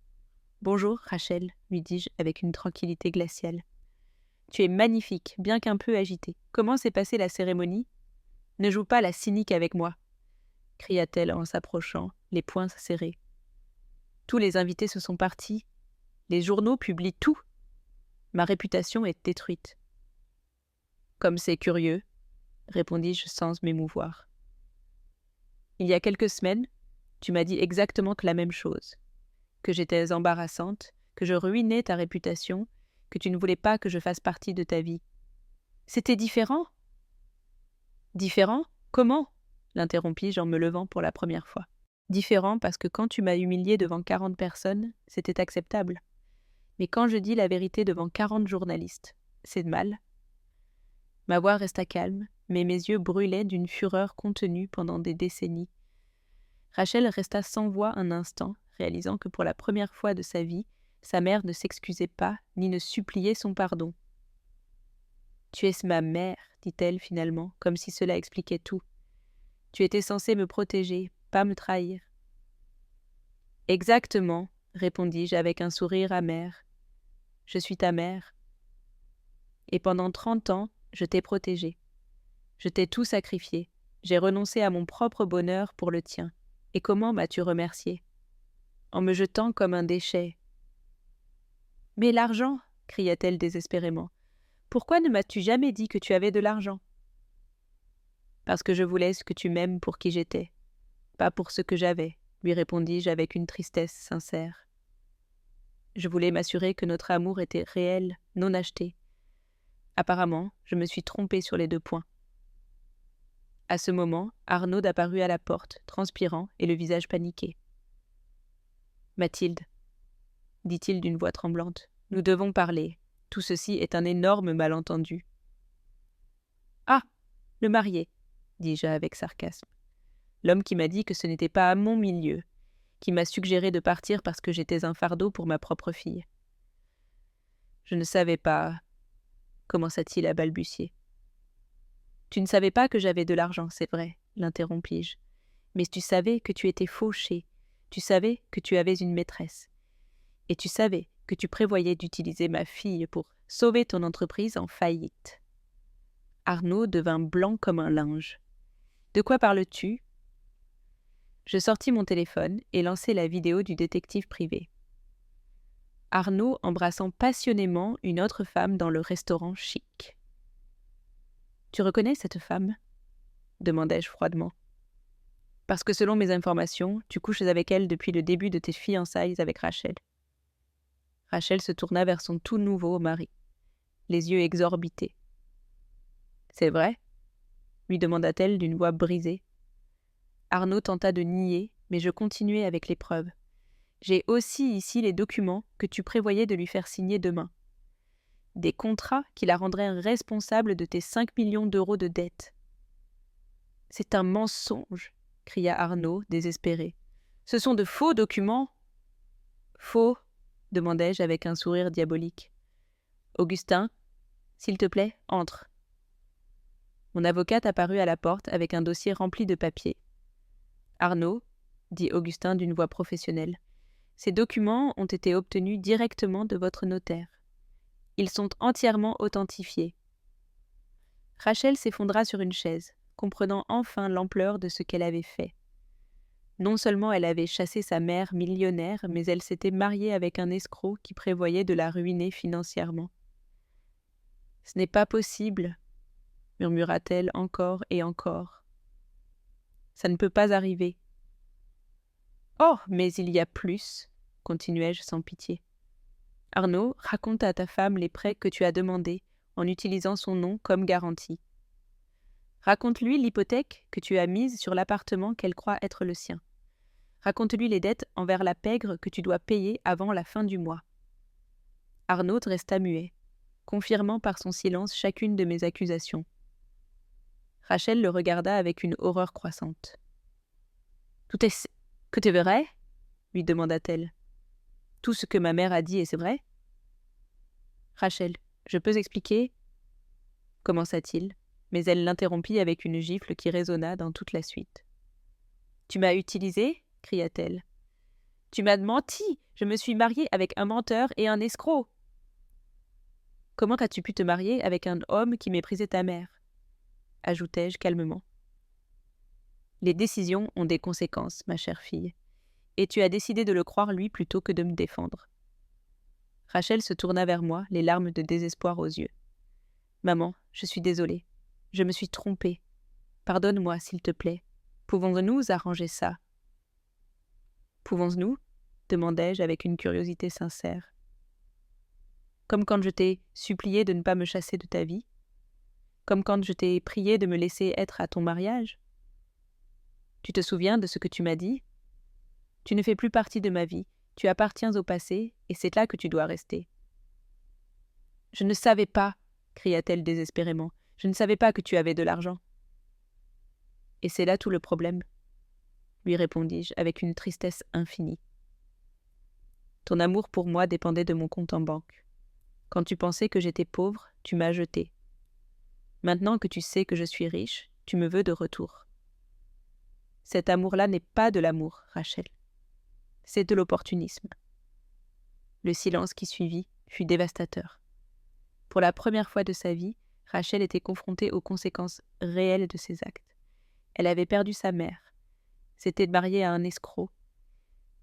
« Bonjour, Rachel, » lui dis-je avec une tranquillité glaciale. « Tu es magnifique, bien qu'un peu agitée. Comment s'est passée la cérémonie ? Ne joue pas la cynique avec moi, » cria-t-elle en s'approchant, les poings serrés. « Tous les invités se sont partis. Les journaux publient tout. Ma réputation est détruite. »« Comme c'est curieux, » répondis-je sans m'émouvoir. « Il y a quelques semaines, tu m'as dit exactement la même chose. que j'étais embarrassante, que je ruinais ta réputation, que tu ne voulais pas que je fasse partie de ta vie. C'était différent ? Différent ? Comment ? L'interrompis-je en me levant pour la première fois. Différent parce que quand tu m'as humiliée devant 40 personnes, c'était acceptable. Mais quand je dis la vérité devant 40 journalistes, c'est de mal. Ma voix resta calme, mais mes yeux brûlaient d'une fureur contenue pendant des décennies. Rachel resta sans voix un instant, réalisant que pour la première fois de sa vie, sa mère ne s'excusait pas ni ne suppliait son pardon. « Tu es ma mère, dit-elle finalement, comme si cela expliquait tout. Tu étais censé me protéger, pas me trahir. » « Exactement, répondis-je avec un sourire amer. Je suis ta mère. Et pendant 30 ans, je t'ai protégée. Je t'ai tout sacrifié. J'ai renoncé à mon propre bonheur pour le tien. Et comment m'as-tu remercié ? En me jetant comme un déchet. « Mais l'argent » cria-t-elle désespérément. « Pourquoi ne m'as-tu jamais dit que tu avais de l'argent ?»« Parce que je voulais que tu m'aimes pour qui j'étais, pas pour ce que j'avais, » lui répondis-je avec une tristesse sincère. Je voulais m'assurer que notre amour était réel, non acheté. Apparemment, je me suis trompée sur les 2 points. À ce moment, Arnaud apparut à la porte, transpirant et le visage paniqué. « Mathilde, dit-il d'une voix tremblante, nous devons parler. Tout ceci est un énorme malentendu. »« Ah, le marié, dis-je avec sarcasme. L'homme qui m'a dit que ce n'était pas à mon milieu, qui m'a suggéré de partir parce que j'étais un fardeau pour ma propre fille. Je ne savais pas, commença-t-il à balbutier. Tu ne savais pas que j'avais de l'argent, c'est vrai, l'interrompis-je. Mais tu savais que tu étais fauché, tu savais que tu avais une maîtresse. Et tu savais que tu prévoyais d'utiliser ma fille pour sauver ton entreprise en faillite. Arnaud devint blanc comme un linge. De quoi parles-tu ? Je sortis mon téléphone et lançai la vidéo du détective privé. Arnaud embrassant passionnément une autre femme dans le restaurant chic. « Tu reconnais cette femme ?» demandai-je froidement. « Parce que selon mes informations, tu couches avec elle depuis le début de tes fiançailles avec Rachel. » Rachel se tourna vers son tout nouveau mari, les yeux exorbités. « C'est vrai ?» lui demanda-t-elle d'une voix brisée. Arnaud tenta de nier, mais je continuai avec les preuves. J'ai aussi ici les documents que tu prévoyais de lui faire signer demain. Des contrats qui la rendraient responsable de tes 5 millions d'euros de dettes. « C'est un mensonge !» cria Arnaud, désespéré. « Ce sont de faux documents !»« Faux ?» demandai-je avec un sourire diabolique. « Augustin, s'il te plaît, entre. » Mon avocate apparut à la porte avec un dossier rempli de papiers. « Arnaud, » dit Augustin d'une voix professionnelle, « ces documents ont été obtenus directement de votre notaire. Ils sont entièrement authentifiés. » Rachel s'effondra sur une chaise, comprenant enfin l'ampleur de ce qu'elle avait fait. Non seulement elle avait chassé sa mère millionnaire, mais elle s'était mariée avec un escroc qui prévoyait de la ruiner financièrement. « Ce n'est pas possible, » murmura-t-elle encore et encore. « Ça ne peut pas arriver. »« Oh, mais il y a plus, » continuai-je sans pitié. « Arnaud, raconte à ta femme les prêts que tu as demandés en utilisant son nom comme garantie. Raconte-lui l'hypothèque que tu as mise sur l'appartement qu'elle croit être le sien. Raconte-lui les dettes envers la pègre que tu dois payer avant la fin du mois. » Arnaud resta muet, confirmant par son silence chacune de mes accusations. Rachel le regarda avec une horreur croissante. « Tout est vrai ?» lui demanda-t-elle. « Tout ce que ma mère a dit est vrai ?»« Rachel, je peux expliquer ?» commença-t-il, mais elle l'interrompit avec une gifle qui résonna dans toute la suite. « Tu m'as utilisé ?» cria-t-elle. « Tu m'as menti. Je me suis mariée avec un menteur et un escroc. »« Comment as-tu pu te marier avec un homme qui méprisait ta mère ?» ajoutai-je calmement. « Les décisions ont des conséquences, ma chère fille, et tu as décidé de le croire lui plutôt que de me défendre. » Rachel se tourna vers moi, les larmes de désespoir aux yeux. « Maman, je suis désolée. Je me suis trompée. Pardonne-moi, s'il te plaît. Pouvons-nous arranger ça ?»« Pouvons-nous » demandai-je avec une curiosité sincère. Comme quand je t'ai supplié de ne pas me chasser de ta vie? Comme quand je t'ai prié de me laisser être à ton mariage? Tu te souviens de ce que tu m'as dit? Tu ne fais plus partie de ma vie, tu appartiens au passé, et c'est là que tu dois rester. Je ne savais pas, cria-t-elle désespérément, je ne savais pas que tu avais de l'argent. Et c'est là tout le problème, lui répondis-je avec une tristesse infinie. Ton amour pour moi dépendait de mon compte en banque. Quand tu pensais que j'étais pauvre, tu m'as jeté. Maintenant que tu sais que je suis riche, tu me veux de retour. Cet amour-là n'est pas de l'amour, Rachel. C'est de l'opportunisme. Le silence qui suivit fut dévastateur. Pour la première fois de sa vie, Rachel était confrontée aux conséquences réelles de ses actes. Elle avait perdu sa mère, s'était mariée à un escroc,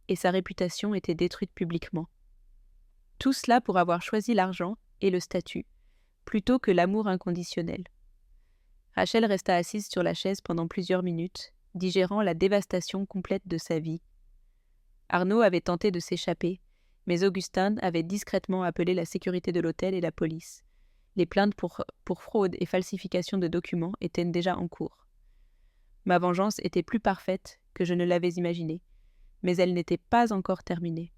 et sa réputation était détruite publiquement. Tout cela pour avoir choisi l'argent et le statut, plutôt que l'amour inconditionnel. Rachel resta assise sur la chaise pendant plusieurs minutes, digérant la dévastation complète de sa vie. Arnaud avait tenté de s'échapper, mais Augustin avait discrètement appelé la sécurité de l'hôtel et la police. Les plaintes pour fraude et falsification de documents étaient déjà en cours. Ma vengeance était plus parfaite que je ne l'avais imaginée, mais elle n'était pas encore terminée.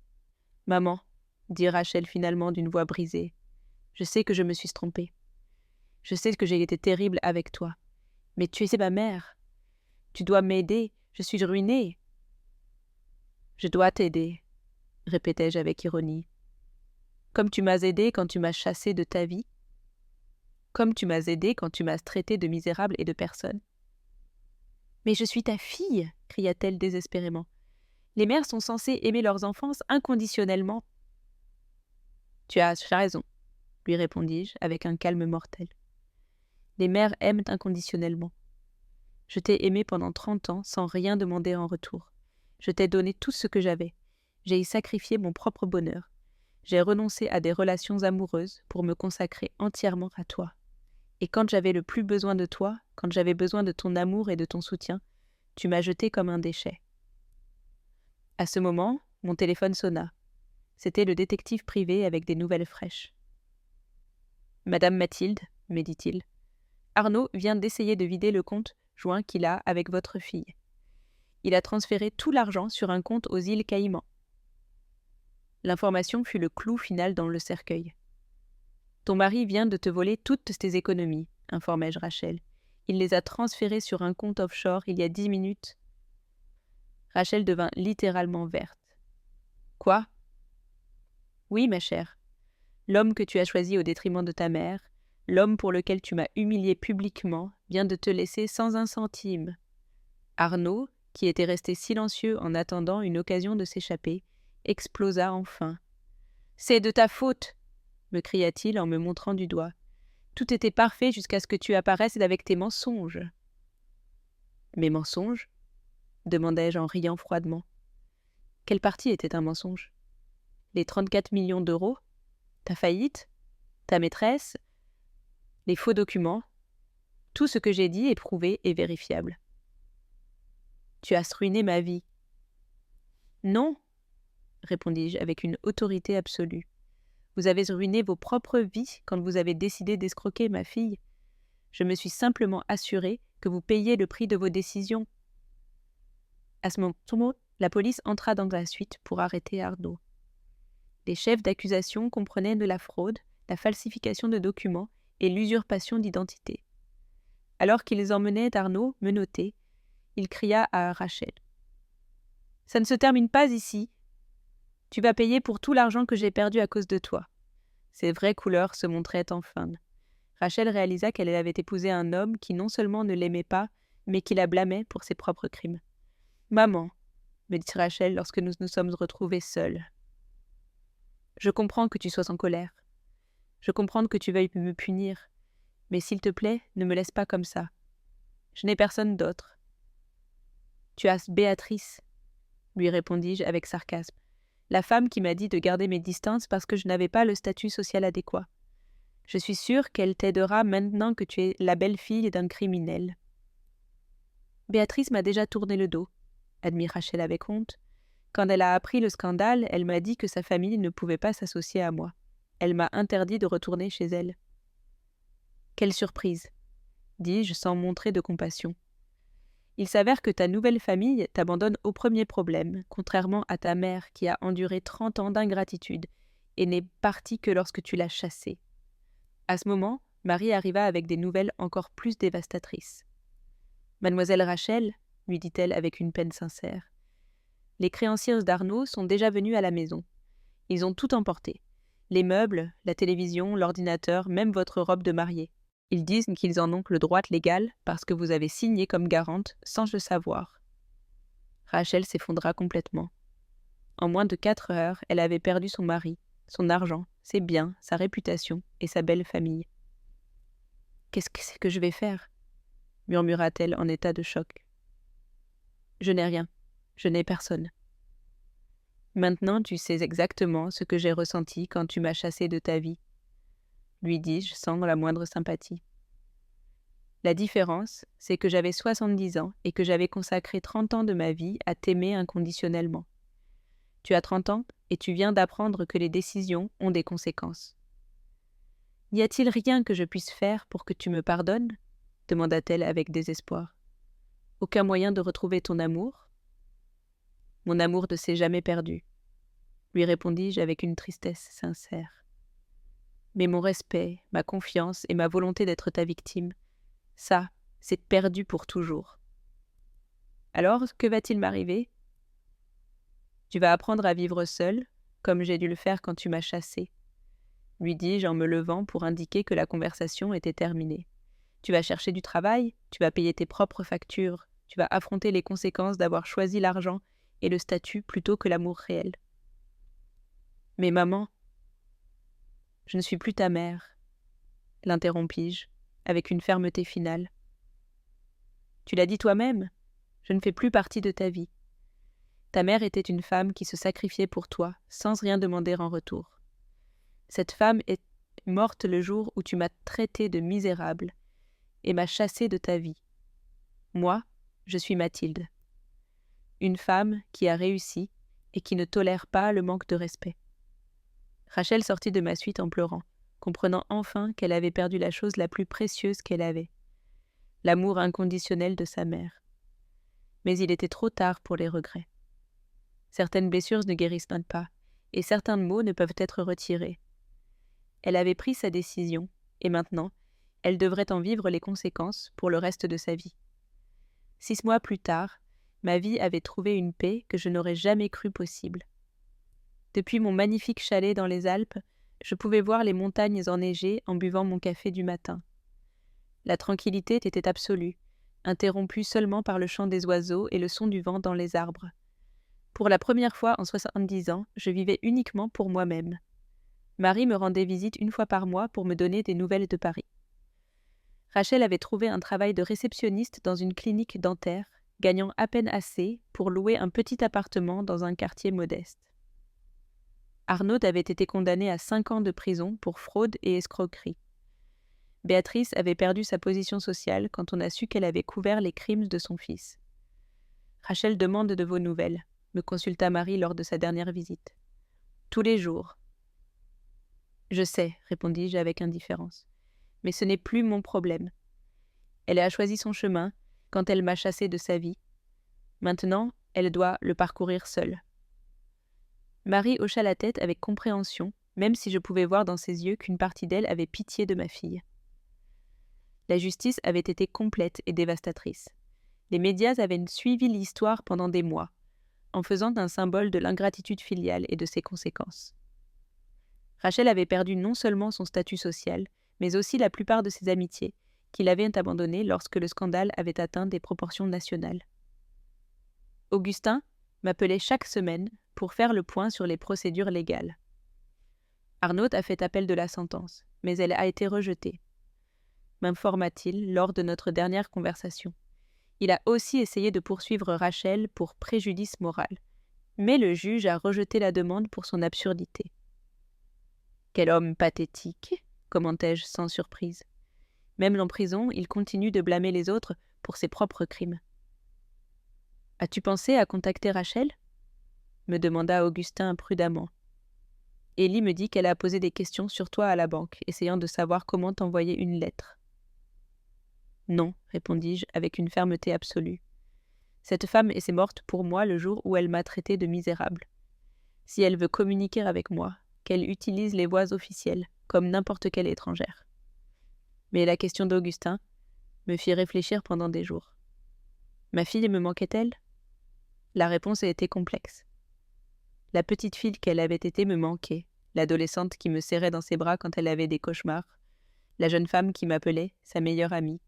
« Maman, » dit Rachel finalement d'une voix brisée, « je sais que je me suis trompée. Je sais que j'ai été terrible avec toi. Mais tu es ma mère. Tu dois m'aider, je suis ruinée. » « Je dois t'aider, » répétai-je avec ironie. « Comme tu m'as aidé quand tu m'as chassée de ta vie. Comme tu m'as aidé quand tu m'as traité de misérable et de personne. »« Mais je suis ta fille, » cria-t-elle désespérément. « Les mères sont censées aimer leurs enfants inconditionnellement. »« Tu as raison, » lui répondis-je avec un calme mortel. « Les mères aiment inconditionnellement. Je t'ai aimé pendant 30 ans sans rien demander en retour. Je t'ai donné tout ce que j'avais. J'ai y sacrifié mon propre bonheur. J'ai renoncé à des relations amoureuses pour me consacrer entièrement à toi. Et quand j'avais le plus besoin de toi, quand j'avais besoin de ton amour et de ton soutien, tu m'as jeté comme un déchet. » À ce moment, mon téléphone sonna. C'était le détective privé avec des nouvelles fraîches. « Madame Mathilde, » me dit-il, « Arnaud vient d'essayer de vider le compte joint qu'il a avec votre fille. Il a transféré tout l'argent sur un compte aux îles Caïmans. » L'information fut le clou final dans le cercueil. « Ton mari vient de te voler toutes tes économies, » informais-je Rachel. « Il les a transférées sur un compte offshore il y a 10 minutes. » Rachel devint littéralement verte. « Quoi ? » ?»« Oui, ma chère. L'homme que tu as choisi au détriment de ta mère, l'homme pour lequel tu m'as humilié publiquement, vient de te laisser sans un centime. » Arnaud, qui était resté silencieux en attendant une occasion de s'échapper, explosa enfin. « C'est de ta faute !» me cria-t-il en me montrant du doigt. « Tout était parfait jusqu'à ce que tu apparaisses avec tes mensonges. » « Mes mensonges ?» demandai-je en riant froidement. Quelle partie était un mensonge? Les 34 millions d'euros? Ta faillite? Ta maîtresse? Les faux documents? Tout ce que j'ai dit est prouvé et vérifiable. Tu as ruiné ma vie. Non, répondis-je avec une autorité absolue. Vous avez ruiné vos propres vies quand vous avez décidé d'escroquer ma fille. Je me suis simplement assurée que vous payiez le prix de vos décisions. À ce moment, la police entra dans la suite pour arrêter Arnaud. Les chefs d'accusation comprenaient de la fraude, la falsification de documents et l'usurpation d'identité. Alors qu'ils emmenaient Arnaud menotté, il cria à Rachel. « Ça ne se termine pas ici. Tu vas payer pour tout l'argent que j'ai perdu à cause de toi. » Ses vraies couleurs se montraient enfin. Rachel réalisa qu'elle avait épousé un homme qui non seulement ne l'aimait pas, mais qui la blâmait pour ses propres crimes. « Maman, » me dit Rachel lorsque nous nous sommes retrouvés seuls. « Je comprends que tu sois en colère. Je comprends que tu veuilles me punir. Mais s'il te plaît, ne me laisse pas comme ça. Je n'ai personne d'autre. » « Tu as Béatrice, » lui répondis-je avec sarcasme. « La femme qui m'a dit de garder mes distances parce que je n'avais pas le statut social adéquat. Je suis sûre qu'elle t'aidera maintenant que tu es la belle-fille d'un criminel. » « Béatrice m'a déjà tourné le dos, » admit Rachel avec honte. Quand elle a appris le scandale, elle m'a dit que sa famille ne pouvait pas s'associer à moi. Elle m'a interdit de retourner chez elle. Quelle surprise, dis-je sans montrer de compassion. Il s'avère que ta nouvelle famille t'abandonne au premier problème, contrairement à ta mère qui a enduré 30 ans d'ingratitude et n'est partie que lorsque tu l'as chassée. À ce moment, Marie arriva avec des nouvelles encore plus dévastatrices. « Mademoiselle Rachel, lui dit-elle avec une peine sincère, les créanciers d'Arnaud sont déjà venus à la maison. Ils ont tout emporté. Les meubles, la télévision, l'ordinateur, même votre robe de mariée. Ils disent qu'ils en ont le droit légal parce que vous avez signé comme garante sans le savoir. » Rachel s'effondra complètement. En moins de 4 heures, elle avait perdu son mari, son argent, ses biens, sa réputation et sa belle famille. « Qu'est-ce que c'est que je vais faire ?» murmura-t-elle en état de choc. « Je n'ai rien. Je n'ai personne. » « Maintenant, tu sais exactement ce que j'ai ressenti quand tu m'as chassé de ta vie, » lui dis-je sans la moindre sympathie. La différence, c'est que j'avais 70 ans et que j'avais consacré 30 ans de ma vie à t'aimer inconditionnellement. Tu as 30 ans et tu viens d'apprendre que les décisions ont des conséquences. « N'y a-t-il rien que je puisse faire pour que tu me pardonnes ?» demanda-t-elle avec désespoir. « Aucun moyen de retrouver ton amour ?»« Mon amour ne s'est jamais perdu, » lui répondis-je avec une tristesse sincère. « Mais mon respect, ma confiance et ma volonté d'être ta victime, ça, c'est perdu pour toujours. » « Alors, que va-t-il m'arriver ? » ?»« Tu vas apprendre à vivre seul, comme j'ai dû le faire quand tu m'as chassé, » lui dis-je en me levant pour indiquer que la conversation était terminée. « Tu vas chercher du travail, tu vas payer tes propres factures, tu vas affronter les conséquences d'avoir choisi l'argent et le statut plutôt que l'amour réel. » « Mais maman, je ne suis plus ta mère, » l'interrompis-je, avec une fermeté finale. « Tu l'as dit toi-même, je ne fais plus partie de ta vie. Ta mère était une femme qui se sacrifiait pour toi, sans rien demander en retour. Cette femme est morte le jour où tu m'as traité de misérable et m'as chassée de ta vie. Moi, je suis Mathilde. Une femme qui a réussi et qui ne tolère pas le manque de respect. » Rachel sortit de ma suite en pleurant, comprenant enfin qu'elle avait perdu la chose la plus précieuse qu'elle avait, l'amour inconditionnel de sa mère. Mais il était trop tard pour les regrets. Certaines blessures ne guérissent pas, et certains maux ne peuvent être retirés. Elle avait pris sa décision, et maintenant, elle devrait en vivre les conséquences pour le reste de sa vie. 6 mois plus tard, ma vie avait trouvé une paix que je n'aurais jamais cru possible. Depuis mon magnifique chalet dans les Alpes, je pouvais voir les montagnes enneigées en buvant mon café du matin. La tranquillité était absolue, interrompue seulement par le chant des oiseaux et le son du vent dans les arbres. Pour la première fois en 70 ans, je vivais uniquement pour moi-même. Marie me rendait visite 1 fois par mois pour me donner des nouvelles de Paris. Rachel avait trouvé un travail de réceptionniste dans une clinique dentaire, gagnant à peine assez pour louer un petit appartement dans un quartier modeste. Arnaud avait été condamné à 5 ans de prison pour fraude et escroquerie. Béatrice avait perdu sa position sociale quand on a su qu'elle avait couvert les crimes de son fils. « Rachel demande de vos nouvelles », me consulta Marie lors de sa dernière visite. « Tous les jours. »« Je sais, » répondis-je avec indifférence. « Mais ce n'est plus mon problème. Elle a choisi son chemin quand elle m'a chassé de sa vie. Maintenant, elle doit le parcourir seule. » Marie hocha la tête avec compréhension, même si je pouvais voir dans ses yeux qu'une partie d'elle avait pitié de ma fille. La justice avait été complète et dévastatrice. Les médias avaient suivi l'histoire pendant des mois, en faisant un symbole de l'ingratitude filiale et de ses conséquences. Rachel avait perdu non seulement son statut social, mais aussi la plupart de ses amitiés, qui l'avaient abandonnée lorsque le scandale avait atteint des proportions nationales. Augustin m'appelait chaque semaine pour faire le point sur les procédures légales. Arnaud a fait appel de la sentence, mais elle a été rejetée, m'informa-t-il lors de notre dernière conversation. Il a aussi essayé de poursuivre Rachel pour préjudice moral, mais le juge a rejeté la demande pour son absurdité. « Quel homme pathétique !» commentai-je sans surprise. Même en prison, il continue de blâmer les autres pour ses propres crimes. « As-tu pensé à contacter Rachel ? me demanda Augustin prudemment. Élie me dit qu'elle a posé des questions sur toi à la banque, essayant de savoir comment t'envoyer une lettre. Non, répondis-je avec une fermeté absolue. Cette femme est morte pour moi le jour où elle m'a traité de misérable. Si elle veut communiquer avec moi, qu'elle utilise les voies officielles, comme n'importe quelle étrangère. Mais la question d'Augustin me fit réfléchir pendant des jours. Ma fille me manquait-elle ? La réponse a été complexe. La petite fille qu'elle avait été me manquait, l'adolescente qui me serrait dans ses bras quand elle avait des cauchemars, la jeune femme qui m'appelait sa meilleure amie.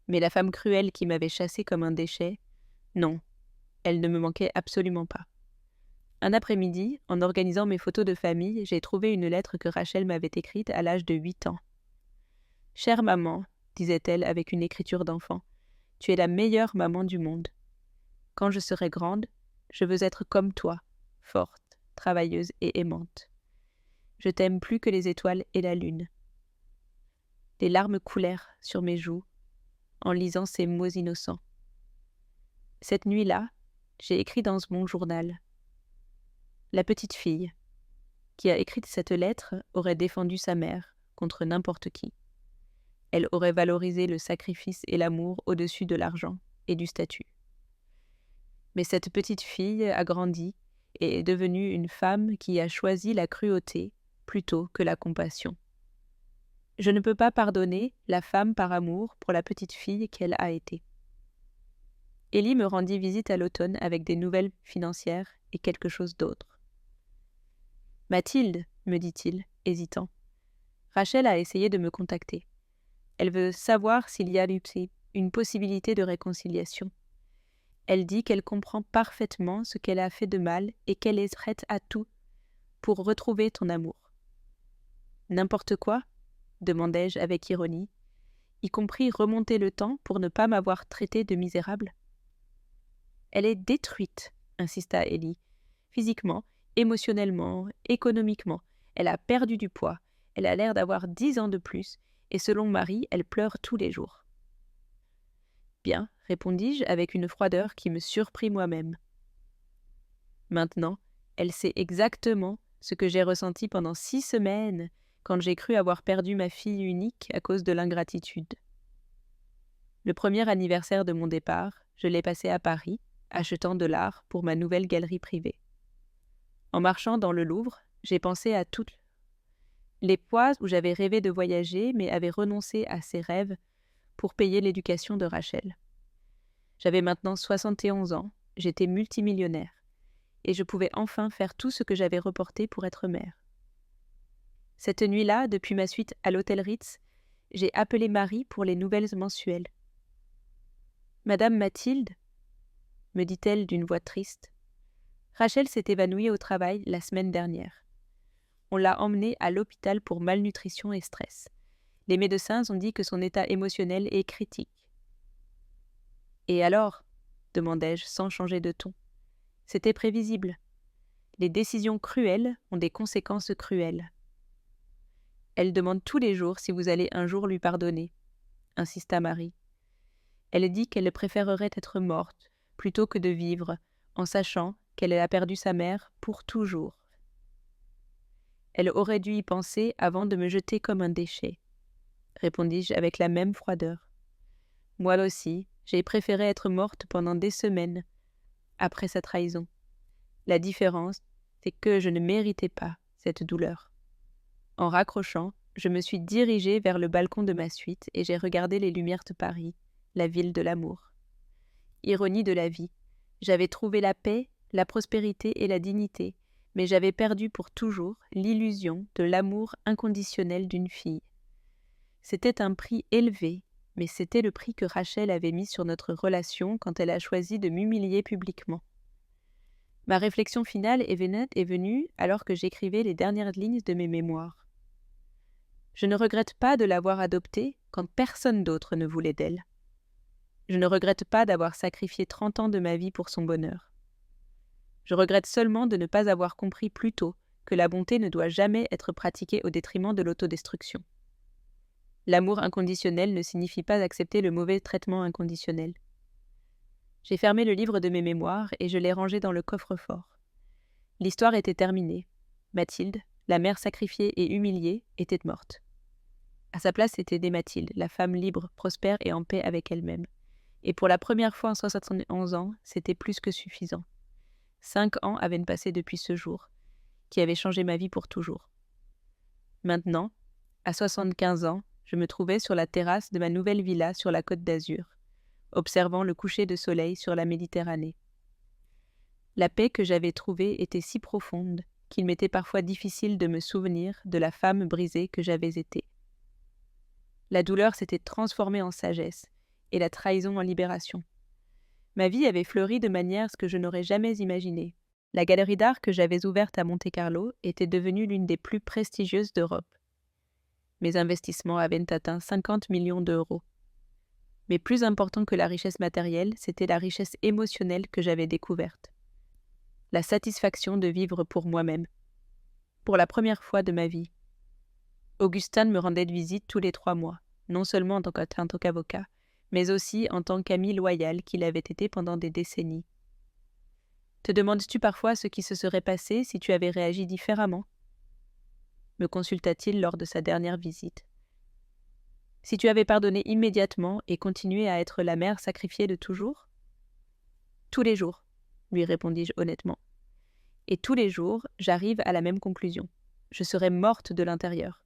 Mais la femme cruelle qui m'avait chassée comme un déchet, non, elle ne me manquait absolument pas. Un après-midi, en organisant mes photos de famille, j'ai trouvé une lettre que Rachel m'avait écrite à l'âge de 8 ans. « Chère maman, disait-elle avec une écriture d'enfant, tu es la meilleure maman du monde. Quand je serai grande, je veux être comme toi, forte, travailleuse et aimante. Je t'aime plus que les étoiles et la lune. » Des larmes coulèrent sur mes joues en lisant ces mots innocents. Cette nuit-là, j'ai écrit dans mon journal. La petite fille qui a écrit cette lettre aurait défendu sa mère contre n'importe qui. Elle aurait valorisé le sacrifice et l'amour au-dessus de l'argent et du statut. Mais cette petite fille a grandi et est devenue une femme qui a choisi la cruauté plutôt que la compassion. Je ne peux pas pardonner la femme par amour pour la petite fille qu'elle a été. Élie me rendit visite à l'automne avec des nouvelles financières et quelque chose d'autre. « Mathilde, me dit-il, hésitant, Rachel a essayé de me contacter. Elle veut savoir s'il y a une possibilité de réconciliation. Elle dit qu'elle comprend parfaitement ce qu'elle a fait de mal et qu'elle est prête à tout pour retrouver ton amour. »« N'importe quoi ?» demandai-je avec ironie, y compris remonter le temps pour ne pas m'avoir traité de misérable. « Elle est détruite, insista Élie, physiquement, émotionnellement, économiquement. Elle a perdu du poids, elle a l'air d'avoir 10 ans de plus, et selon Marie, elle pleure tous les jours. »« Bien, répondis-je avec une froideur qui me surprit moi-même. Maintenant, elle sait exactement ce que j'ai ressenti pendant 6 semaines quand j'ai cru avoir perdu ma fille unique à cause de l'ingratitude. Le premier anniversaire de mon départ, je l'ai passé à Paris, achetant de l'art pour ma nouvelle galerie privée. En marchant dans le Louvre, j'ai pensé à toutes les fois où j'avais rêvé de voyager mais avais renoncé à ces rêves pour payer l'éducation de Rachel. J'avais maintenant 71 ans, j'étais multimillionnaire, et je pouvais enfin faire tout ce que j'avais reporté pour être mère. Cette nuit-là, depuis ma suite à l'hôtel Ritz, j'ai appelé Marie pour les nouvelles mensuelles. « Madame Mathilde, me dit-elle d'une voix triste, Rachel s'est évanouie au travail la semaine dernière. On l'a emmenée à l'hôpital pour malnutrition et stress. Les médecins ont dit que son état émotionnel est critique. »« Et alors ?» demandai-je sans changer de ton. C'était prévisible. Les décisions cruelles ont des conséquences cruelles. Elle demande tous les jours si vous allez un jour lui pardonner, insista Marie. Elle dit qu'elle préférerait être morte plutôt que de vivre en sachant qu'elle a perdu sa mère pour toujours. Elle aurait dû y penser avant de me jeter comme un déchet, répondis-je avec la même froideur. Moi aussi, j'ai préféré être morte pendant des semaines après sa trahison. La différence, c'est que je ne méritais pas cette douleur. En raccrochant, je me suis dirigée vers le balcon de ma suite et j'ai regardé les lumières de Paris, la ville de l'amour. Ironie de la vie, j'avais trouvé la paix, la prospérité et la dignité, mais j'avais perdu pour toujours l'illusion de l'amour inconditionnel d'une fille. C'était un prix élevé, mais c'était le prix que Rachel avait mis sur notre relation quand elle a choisi de m'humilier publiquement. Ma réflexion finale est venue alors que j'écrivais les dernières lignes de mes mémoires. Je ne regrette pas de l'avoir adoptée quand personne d'autre ne voulait d'elle. Je ne regrette pas d'avoir sacrifié 30 ans de ma vie pour son bonheur. Je regrette seulement de ne pas avoir compris plus tôt que la bonté ne doit jamais être pratiquée au détriment de l'autodestruction. L'amour inconditionnel ne signifie pas accepter le mauvais traitement inconditionnel. J'ai fermé le livre de mes mémoires et je l'ai rangé dans le coffre-fort. L'histoire était terminée. Mathilde, la mère sacrifiée et humiliée, était morte. À sa place était née Mathilde, la femme libre, prospère et en paix avec elle-même. Et pour la première fois en 71 ans, c'était plus que suffisant. 5 ans avaient passé depuis ce jour, qui avait changé ma vie pour toujours. Maintenant, à 75 ans, je me trouvais sur la terrasse de ma nouvelle villa sur la Côte d'Azur, observant le coucher de soleil sur la Méditerranée. La paix que j'avais trouvée était si profonde qu'il m'était parfois difficile de me souvenir de la femme brisée que j'avais été. La douleur s'était transformée en sagesse et la trahison en libération. Ma vie avait fleuri de manières que je n'aurais jamais imaginées. La galerie d'art que j'avais ouverte à Monte-Carlo était devenue l'une des plus prestigieuses d'Europe. Mes investissements avaient atteint 50 millions d'euros. Mais plus important que la richesse matérielle, c'était la richesse émotionnelle que j'avais découverte. La satisfaction de vivre pour moi-même. Pour la première fois de ma vie. Augustin me rendait visite tous les 3 mois, non seulement en tant qu'avocat, mais aussi en tant qu'ami loyal qu'il avait été pendant des décennies. Te demandes-tu parfois ce qui se serait passé si tu avais réagi différemment ? Me consulta-t-il lors de sa dernière visite. Si tu avais pardonné immédiatement et continué à être la mère sacrifiée de toujours ? Tous les jours, lui répondis-je honnêtement. Et tous les jours, j'arrive à la même conclusion. Je serais morte de l'intérieur.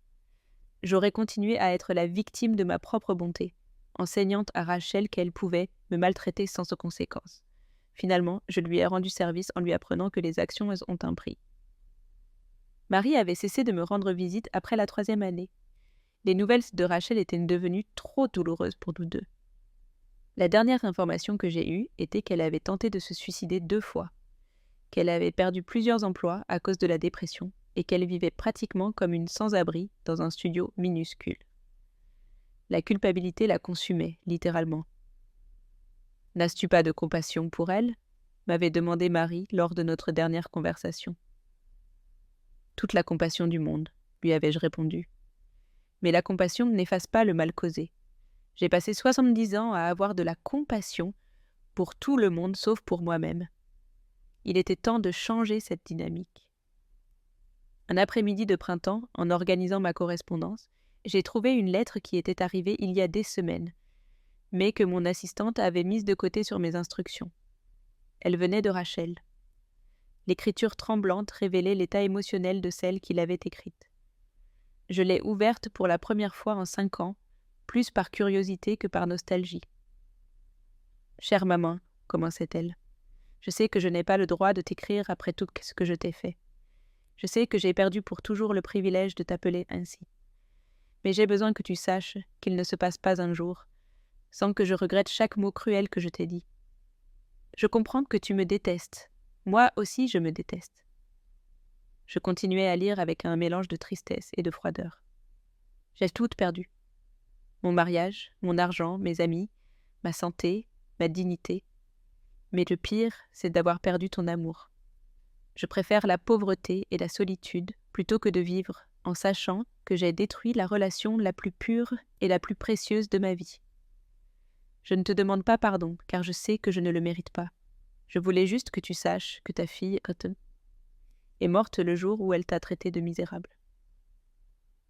J'aurais continué à être la victime de ma propre bonté, enseignant à Rachel qu'elle pouvait me maltraiter sans conséquence. Finalement, je lui ai rendu service en lui apprenant que les actions ont un prix. Marie avait cessé de me rendre visite après la 3e année. Les nouvelles de Rachel étaient devenues trop douloureuses pour nous deux. La dernière information que j'ai eue était qu'elle avait tenté de se suicider 2 fois, qu'elle avait perdu plusieurs emplois à cause de la dépression et qu'elle vivait pratiquement comme une sans-abri dans un studio minuscule. La culpabilité la consumait, littéralement. « N'as-tu pas de compassion pour elle ?» m'avait demandé Marie lors de notre dernière conversation. « Toute la compassion du monde, » lui avais-je répondu. Mais la compassion n'efface pas le mal causé. J'ai passé 70 ans à avoir de la compassion pour tout le monde sauf pour moi-même. Il était temps de changer cette dynamique. Un après-midi de printemps, en organisant ma correspondance, j'ai trouvé une lettre qui était arrivée il y a des semaines, mais que mon assistante avait mise de côté sur mes instructions. Elle venait de Rachel. L'écriture tremblante révélait l'état émotionnel de celle qui l'avait écrite. Je l'ai ouverte pour la première fois en 5 ans, plus par curiosité que par nostalgie. « Chère maman, » commençait-elle, « je sais que je n'ai pas le droit de t'écrire après tout ce que je t'ai fait. Je sais que j'ai perdu pour toujours le privilège de t'appeler ainsi. Mais j'ai besoin que tu saches qu'il ne se passe pas un jour, sans que je regrette chaque mot cruel que je t'ai dit. Je comprends que tu me détestes. Moi aussi je me déteste. » Je continuais à lire avec un mélange de tristesse et de froideur. J'ai tout perdu. Mon mariage, mon argent, mes amis, ma santé, ma dignité. Mais le pire, c'est d'avoir perdu ton amour. Je préfère la pauvreté et la solitude plutôt que de vivre en sachant que j'ai détruit la relation la plus pure et la plus précieuse de ma vie. Je ne te demande pas pardon, car je sais que je ne le mérite pas. Je voulais juste que tu saches que ta fille, Autumn, est morte le jour où elle t'a traité de misérable.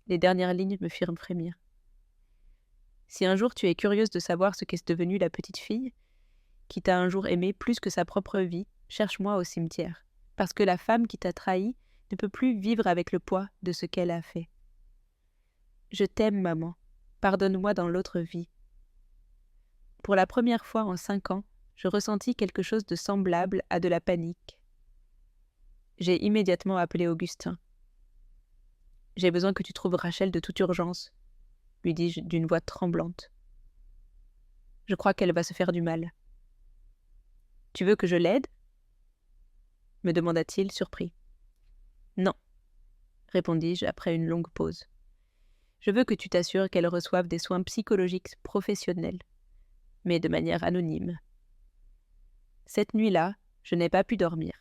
Les dernières lignes me firent frémir. Si un jour tu es curieuse de savoir ce qu'est devenue la petite fille, qui t'a un jour aimé plus que sa propre vie, cherche-moi au cimetière, parce que la femme qui t'a trahi ne peut plus vivre avec le poids de ce qu'elle a fait. Je t'aime, maman. Pardonne-moi dans l'autre vie. Pour la première fois en 5 ans, je ressentis quelque chose de semblable à de la panique. J'ai immédiatement appelé Augustin. « J'ai besoin que tu trouves Rachel de toute urgence, » lui dis-je d'une voix tremblante. « Je crois qu'elle va se faire du mal. »« Tu veux que je l'aide ?» me demanda-t-il, surpris. « Non, » répondis-je après une longue pause. « Je veux que tu t'assures qu'elle reçoive des soins psychologiques professionnels, mais de manière anonyme. » Cette nuit-là, je n'ai pas pu dormir.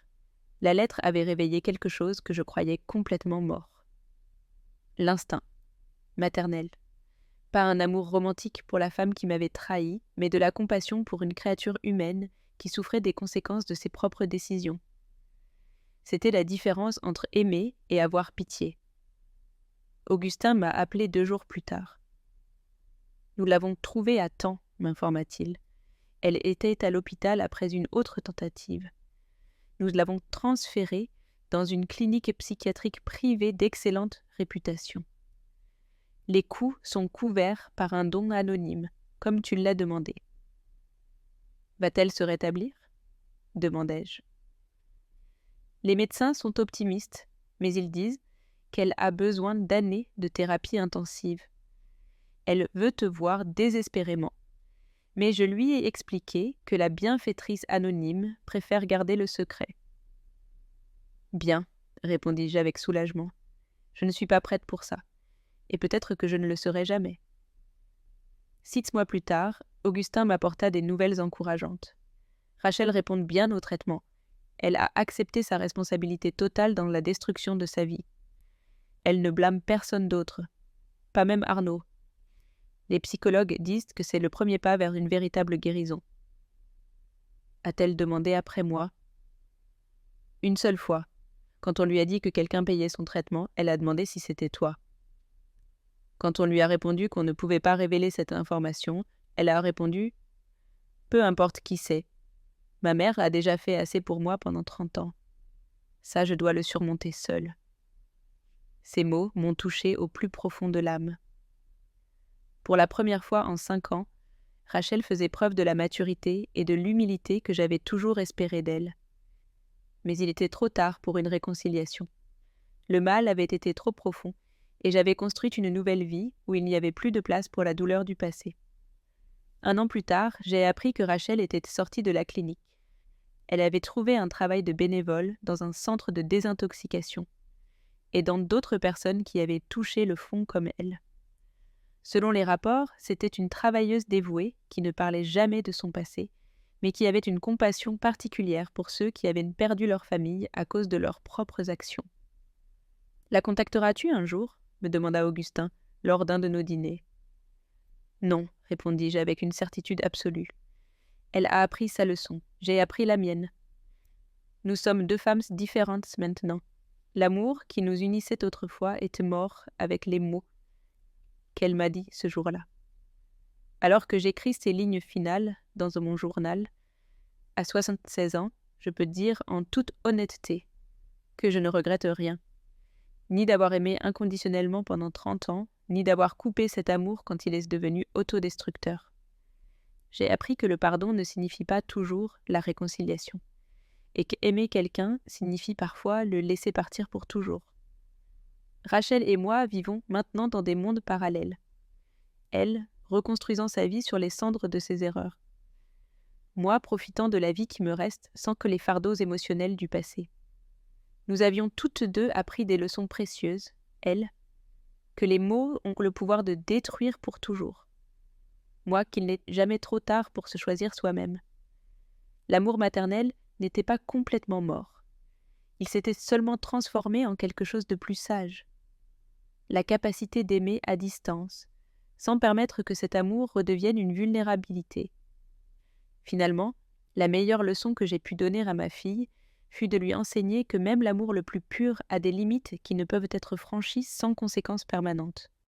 La lettre avait réveillé quelque chose que je croyais complètement mort. L'instinct, maternel. Pas un amour romantique pour la femme qui m'avait trahi, mais de la compassion pour une créature humaine qui souffrait des conséquences de ses propres décisions. C'était la différence entre aimer et avoir pitié. Augustin m'a appelé 2 jours plus tard. « Nous l'avons trouvée à temps, m'informa-t-il. Elle était à l'hôpital après une autre tentative. Nous l'avons transférée dans une clinique psychiatrique privée d'excellente réputation. Les coûts sont couverts par un don anonyme, comme tu l'as demandé. » « Va-t-elle se rétablir ?» demandai-je. « Les médecins sont optimistes, mais ils disent qu'elle a besoin d'années de thérapie intensive. Elle veut te voir désespérément, mais je lui ai expliqué que la bienfaitrice anonyme préfère garder le secret. »« Bien, » répondis-je avec soulagement. « Je ne suis pas prête pour ça, et peut-être que je ne le serai jamais. » 6 mois plus tard, Augustin m'apporta des nouvelles encourageantes. Rachel répond bien au traitement. Elle a accepté sa responsabilité totale dans la destruction de sa vie. Elle ne blâme personne d'autre, pas même Arnaud. Les psychologues disent que c'est le premier pas vers une véritable guérison. A-t-elle demandé après moi? Une seule fois. Quand on lui a dit que quelqu'un payait son traitement, elle a demandé si c'était toi. Quand on lui a répondu qu'on ne pouvait pas révéler cette information, elle a répondu « Peu importe qui c'est. Ma mère a déjà fait assez pour moi pendant 30 ans. Ça, je dois le surmonter seule. » Ces mots m'ont touché au plus profond de l'âme. Pour la première fois en 5 ans, Rachel faisait preuve de la maturité et de l'humilité que j'avais toujours espéré d'elle. Mais il était trop tard pour une réconciliation. Le mal avait été trop profond, et j'avais construit une nouvelle vie où il n'y avait plus de place pour la douleur du passé. 1 an plus tard, j'ai appris que Rachel était sortie de la clinique. Elle avait trouvé un travail de bénévole dans un centre de désintoxication, aidant d'autres personnes qui avaient touché le fond comme elle. Selon les rapports, c'était une travailleuse dévouée qui ne parlait jamais de son passé, mais qui avait une compassion particulière pour ceux qui avaient perdu leur famille à cause de leurs propres actions. « La contacteras-tu un jour ?» me demanda Augustin, lors d'un de nos dîners. « Non, » répondis-je avec une certitude absolue. Elle a appris sa leçon, j'ai appris la mienne. Nous sommes 2 femmes différentes maintenant. L'amour qui nous unissait autrefois était mort avec les mots qu'elle m'a dit ce jour-là. Alors que j'écris ces lignes finales dans mon journal, à 76 ans, je peux dire en toute honnêteté que je ne regrette rien, ni d'avoir aimé inconditionnellement pendant 30 ans, ni d'avoir coupé cet amour quand il est devenu autodestructeur. J'ai appris que le pardon ne signifie pas toujours la réconciliation, et qu'aimer quelqu'un signifie parfois le laisser partir pour toujours. Rachel et moi vivons maintenant dans des mondes parallèles. Elle, reconstruisant sa vie sur les cendres de ses erreurs. Moi, profitant de la vie qui me reste sans que les fardeaux émotionnels du passé. Nous avions toutes 2 appris des leçons précieuses, elle, que les mots ont le pouvoir de détruire pour toujours. Moi, qu'il n'est jamais trop tard pour se choisir soi-même. L'amour maternel n'était pas complètement mort. Il s'était seulement transformé en quelque chose de plus sage. La capacité d'aimer à distance, sans permettre que cet amour redevienne une vulnérabilité. Finalement, la meilleure leçon que j'ai pu donner à ma fille fut de lui enseigner que même l'amour le plus pur a des limites qui ne peuvent être franchies sans conséquences permanentes.